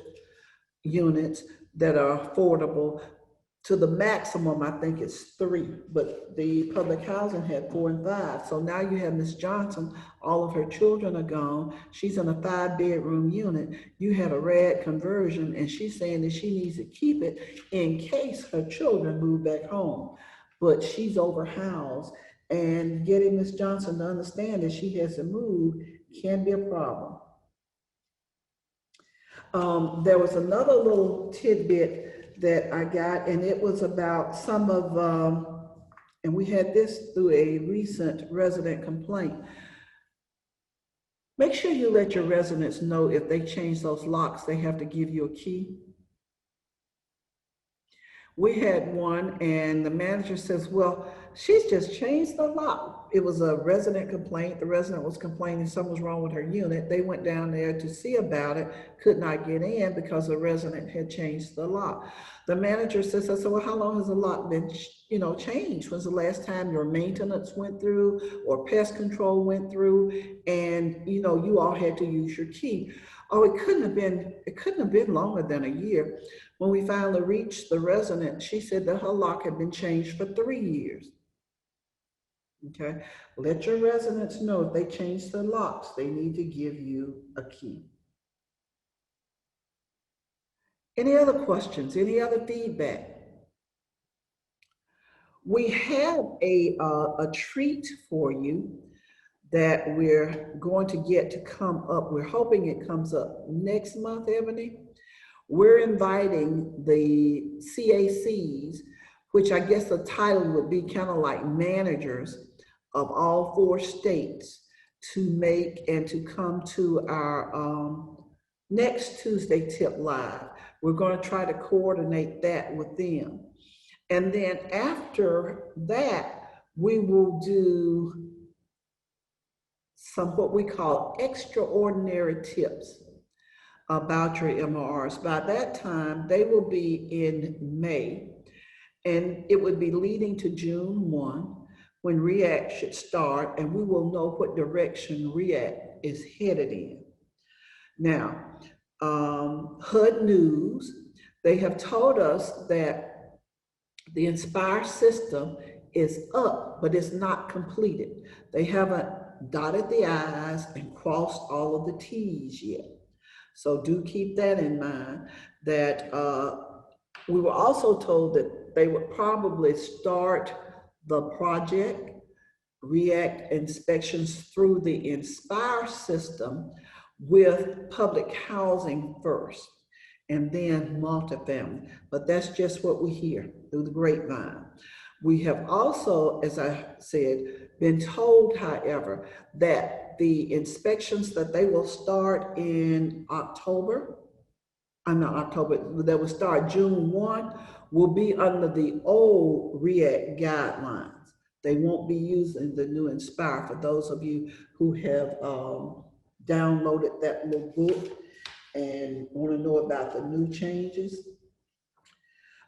units that are affordable, to the maximum, I think it's 3, but the public housing had 4 and 5. So now you have Miss Johnson, all of her children are gone. She's in a 5-bedroom unit. You had a RAD conversion, and she's saying that she needs to keep it in case her children move back home. But she's overhoused, and getting Miss Johnson to understand that she has to move can be a problem. There was another little tidbit that I got, and it was about some of, and we had this through a recent resident complaint. Make sure you let your residents know if they change those locks, they have to give you a key. We had one, and the manager says, well, she's just changed the lock. It was a resident complaint. The resident was complaining something was wrong with her unit. They went down there to see about it, could not get in because the resident had changed the lock. The manager says, I said, well, how long has the lock been, changed? When's the last time your maintenance went through or pest control went through and, you all had to use your key? Oh, it couldn't have been longer than a year. When we finally reached the resident, she said that her lock had been changed for 3 years. Okay, let your residents know if they change their locks, they need to give you a key. Any other questions? Any other feedback? We have a treat for you that we're going to get to come up. We're hoping it comes up next month, Ebony. We're inviting the CACs, which I guess the title would be kind of like managers of all 4 states, to make and to come to our next Tuesday Tip Live. We're going to try to coordinate that with them. And then after that, we will do some what we call extraordinary tips about your MORs. By that time, they will be in May, and it would be leading to June 1, when REACT should start, and we will know what direction REACT is headed in. Now, HUD News, they have told us that the Inspire system is up, but it's not completed. They haven't dotted the I's and crossed all of the T's yet. So do keep that in mind, that we were also told that they would probably start the project REACT inspections through the Inspire system with public housing first, and then multifamily. But that's just what we hear through the grapevine. We have also, as I said, been told, however, that the inspections that they will start in October, that will start June 1, will be under the old REACT guidelines. They won't be using the new Inspire, for those of you who have downloaded that little book and want to know about the new changes.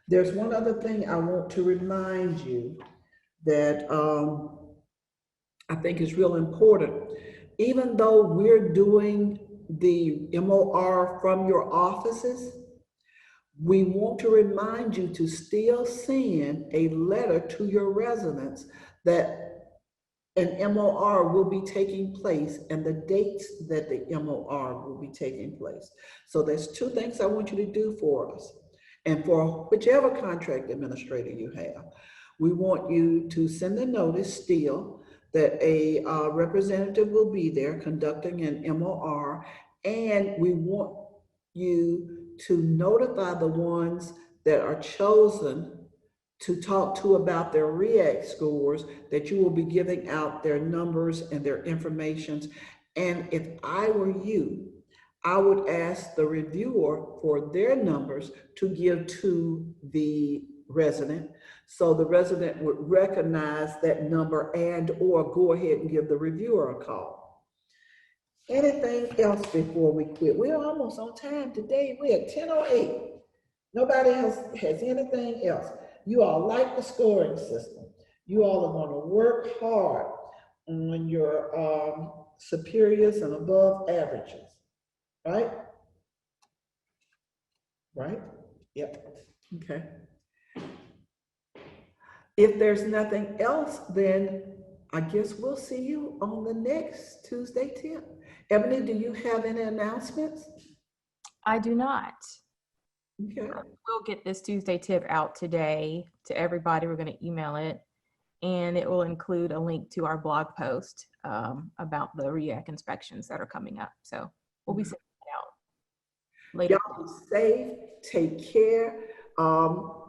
There's one other thing I want to remind you that I think is real important. Even though we're doing the MOR from your offices, we want to remind you to still send a letter to your residents that an MOR will be taking place and the dates that the MOR will be taking place. So there's 2 things I want you to do for us, and for whichever contract administrator you have. We want you to send a notice still that a representative will be there conducting an MOR, and we want you to notify the ones that are chosen to talk to about their REACT scores, that you will be giving out their numbers and their informations. And if I were you, I would ask the reviewer for their numbers to give to the resident, so the resident would recognize that number and or go ahead and give the reviewer a call. Anything else before we quit? We're almost on time today. We're at 10:08. Nobody else has anything else. You all like the scoring system. You all are going to work hard on your superiors and above averages, right? Right? Yep. Okay. If there's nothing else, then I guess we'll see you on the next Tuesday tip. Ebony, do you have any announcements? I do not. Okay. We'll get this Tuesday tip out today to everybody. We're going to email it, and it will include a link to our blog post about the REACT inspections that are coming up. So we'll be sending it out later. Y'all be safe, take care.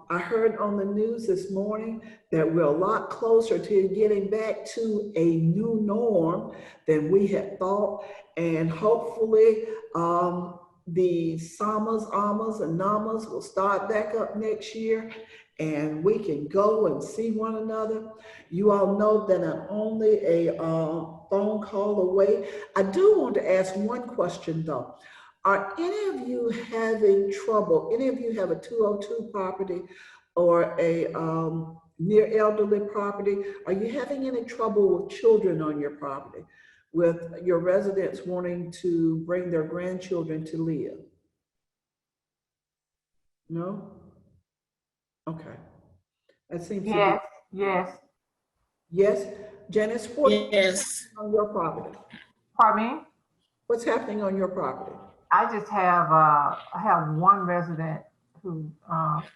I heard on the news this morning that we're a lot closer to getting back to a new norm than we had thought, and hopefully the SAMAs, AMAs, and NAMAs will start back up next year, and we can go and see one another. You all know that I'm only a phone call away. I do want to ask one question though. Are any of you having trouble? Any of you have a 202 property or a near elderly property? Are you having any trouble with children on your property, with your residents wanting to bring their grandchildren to live? No? Okay. That seems to Yes, be. yes. Yes? Janice, what's Yes. on your property? Pardon me? What's happening on your property? I just have, I have one resident who,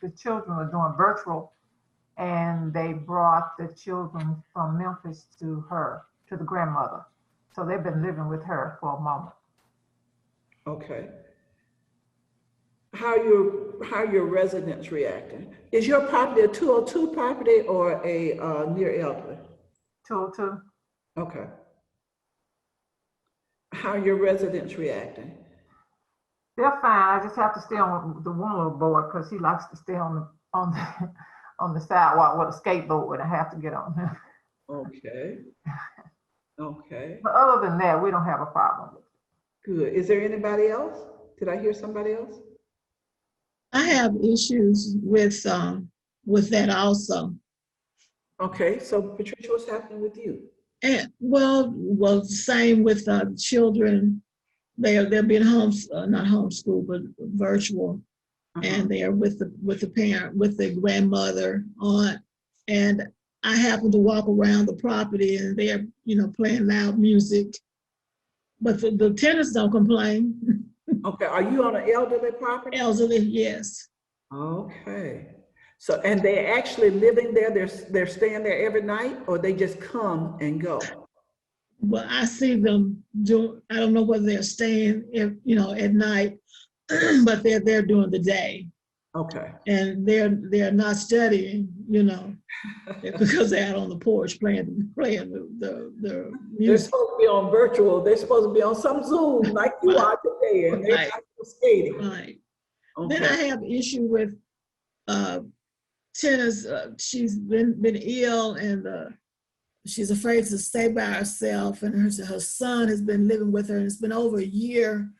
the children are doing virtual, and they brought the children from Memphis to her, to the grandmother. So they've been living with her for a moment. Okay. How your residents reacting? Is your property a 202 property or a near elderly? 202. Okay. How your residents reacting? They're fine. I just have to stay on the one little boy because he likes to stay on the sidewalk with a skateboard, and I have to get on him. Okay. Okay. But other than that, we don't have a problem with it. Good. Is there anybody else? Did I hear somebody else? I have issues with that also. Okay. So Patricia, what's happening with you? And well, same with children. They're being not homeschooled, but virtual, and they're with the parent, with the grandmother, aunt, and I happen to walk around the property and they're playing loud music, but the tenants don't complain. Okay. Are you on an elderly property? Elderly, yes. Okay. So, and they're actually living there, they're staying there every night, or they just come and go? Well, I see them I don't know whether they're staying, at night, but they're there during the day. Okay. And they're not studying, because they're out on the porch playing the They're music. supposed to be on virtual, they're supposed to be on some Zoom like you are today, and they're Right. not skating. Right. Okay. Then I have issue with tenants. She's been ill, and she's afraid to stay by herself, and her son has been living with her, and it's been over a year.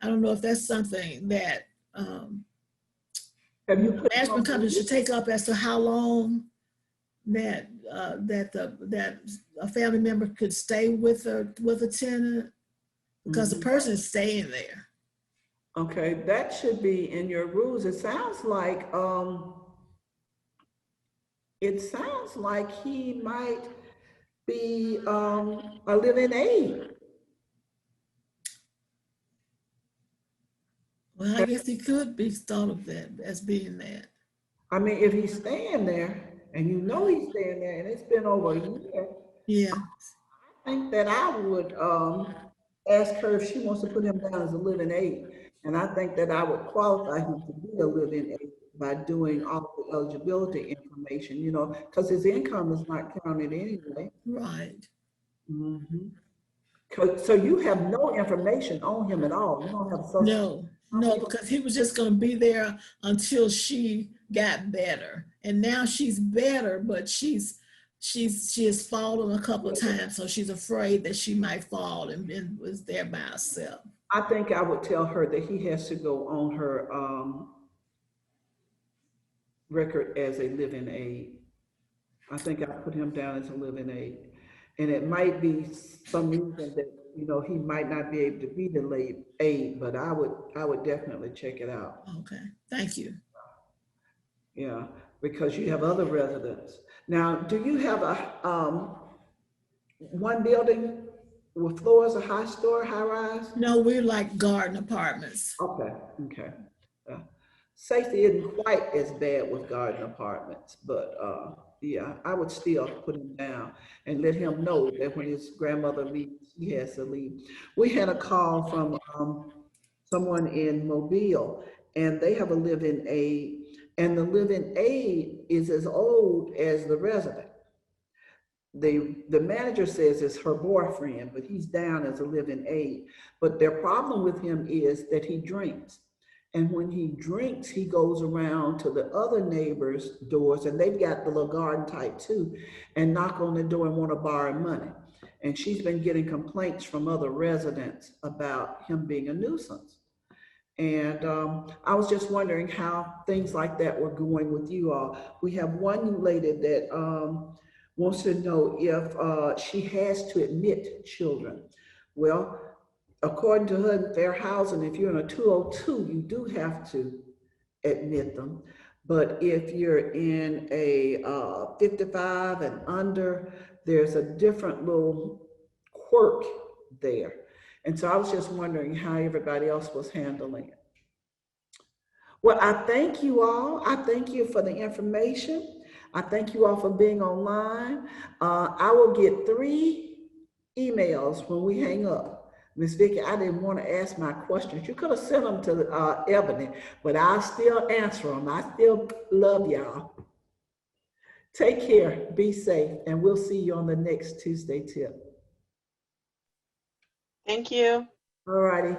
I don't know if that's something that Have you put management company should take up as to how long that a family member could stay with a tenant, because the person is staying there. Okay, that should be in your rules. It sounds like he might be a live-in aid. Well, I guess he could be thought of that as being that. I mean, if he's staying there and you know he's staying there and it's been over a year, Yeah. I think that I would ask her if she wants to put him down as a live-in aid. And I think that I would qualify him to be a live-in aid by doing all the eligibility information, because his income is not counted anyway. Right. Mm-hmm. So you have no information on him at all. You don't have social. No, because he was just going to be there until she got better, and now she's better, but she has fallen a couple of times, so she's afraid that she might fall and was there by herself. I think I would tell her that he has to go on her record as a live-in aid. I think I put him down as a live-in aid, and it might be some reason that he might not be able to be the aid, but I would definitely check it out. Okay, thank you. Yeah, because you have other residents. Now, do you have a one building with floors, a high story, high rise? No, we're like garden apartments. Okay. Safety isn't quite as bad with garden apartments, but yeah, I would still put him down and let him know that when his grandmother leaves, he has to leave. We had a call from someone in Mobile, and they have a live-in aid, and the live-in aid is as old as the resident. The manager says it's her boyfriend, but he's down as a live-in aid. But their problem with him is that he drinks. And when he drinks, he goes around to the other neighbors' doors, and they've got the little garden type too, and knock on the door and want to borrow money. And she's been getting complaints from other residents about him being a nuisance. And I was just wondering how things like that were going with you all. We have one lady that wants to know if she has to admit children. Well, according to HUD Fair Housing, if you're in a 202, you do have to admit them. But if you're in a 55 and under, there's a different little quirk there. And so I was just wondering how everybody else was handling it. Well, I thank you all. I thank you for the information. I thank you all for being online. I will get 3 emails when we hang up. Miss Vickie, I didn't want to ask my questions. You could have sent them to Ebony, but I'll still answer them. I still love y'all. Take care, be safe, and we'll see you on the next Tuesday tip. Thank you. All righty.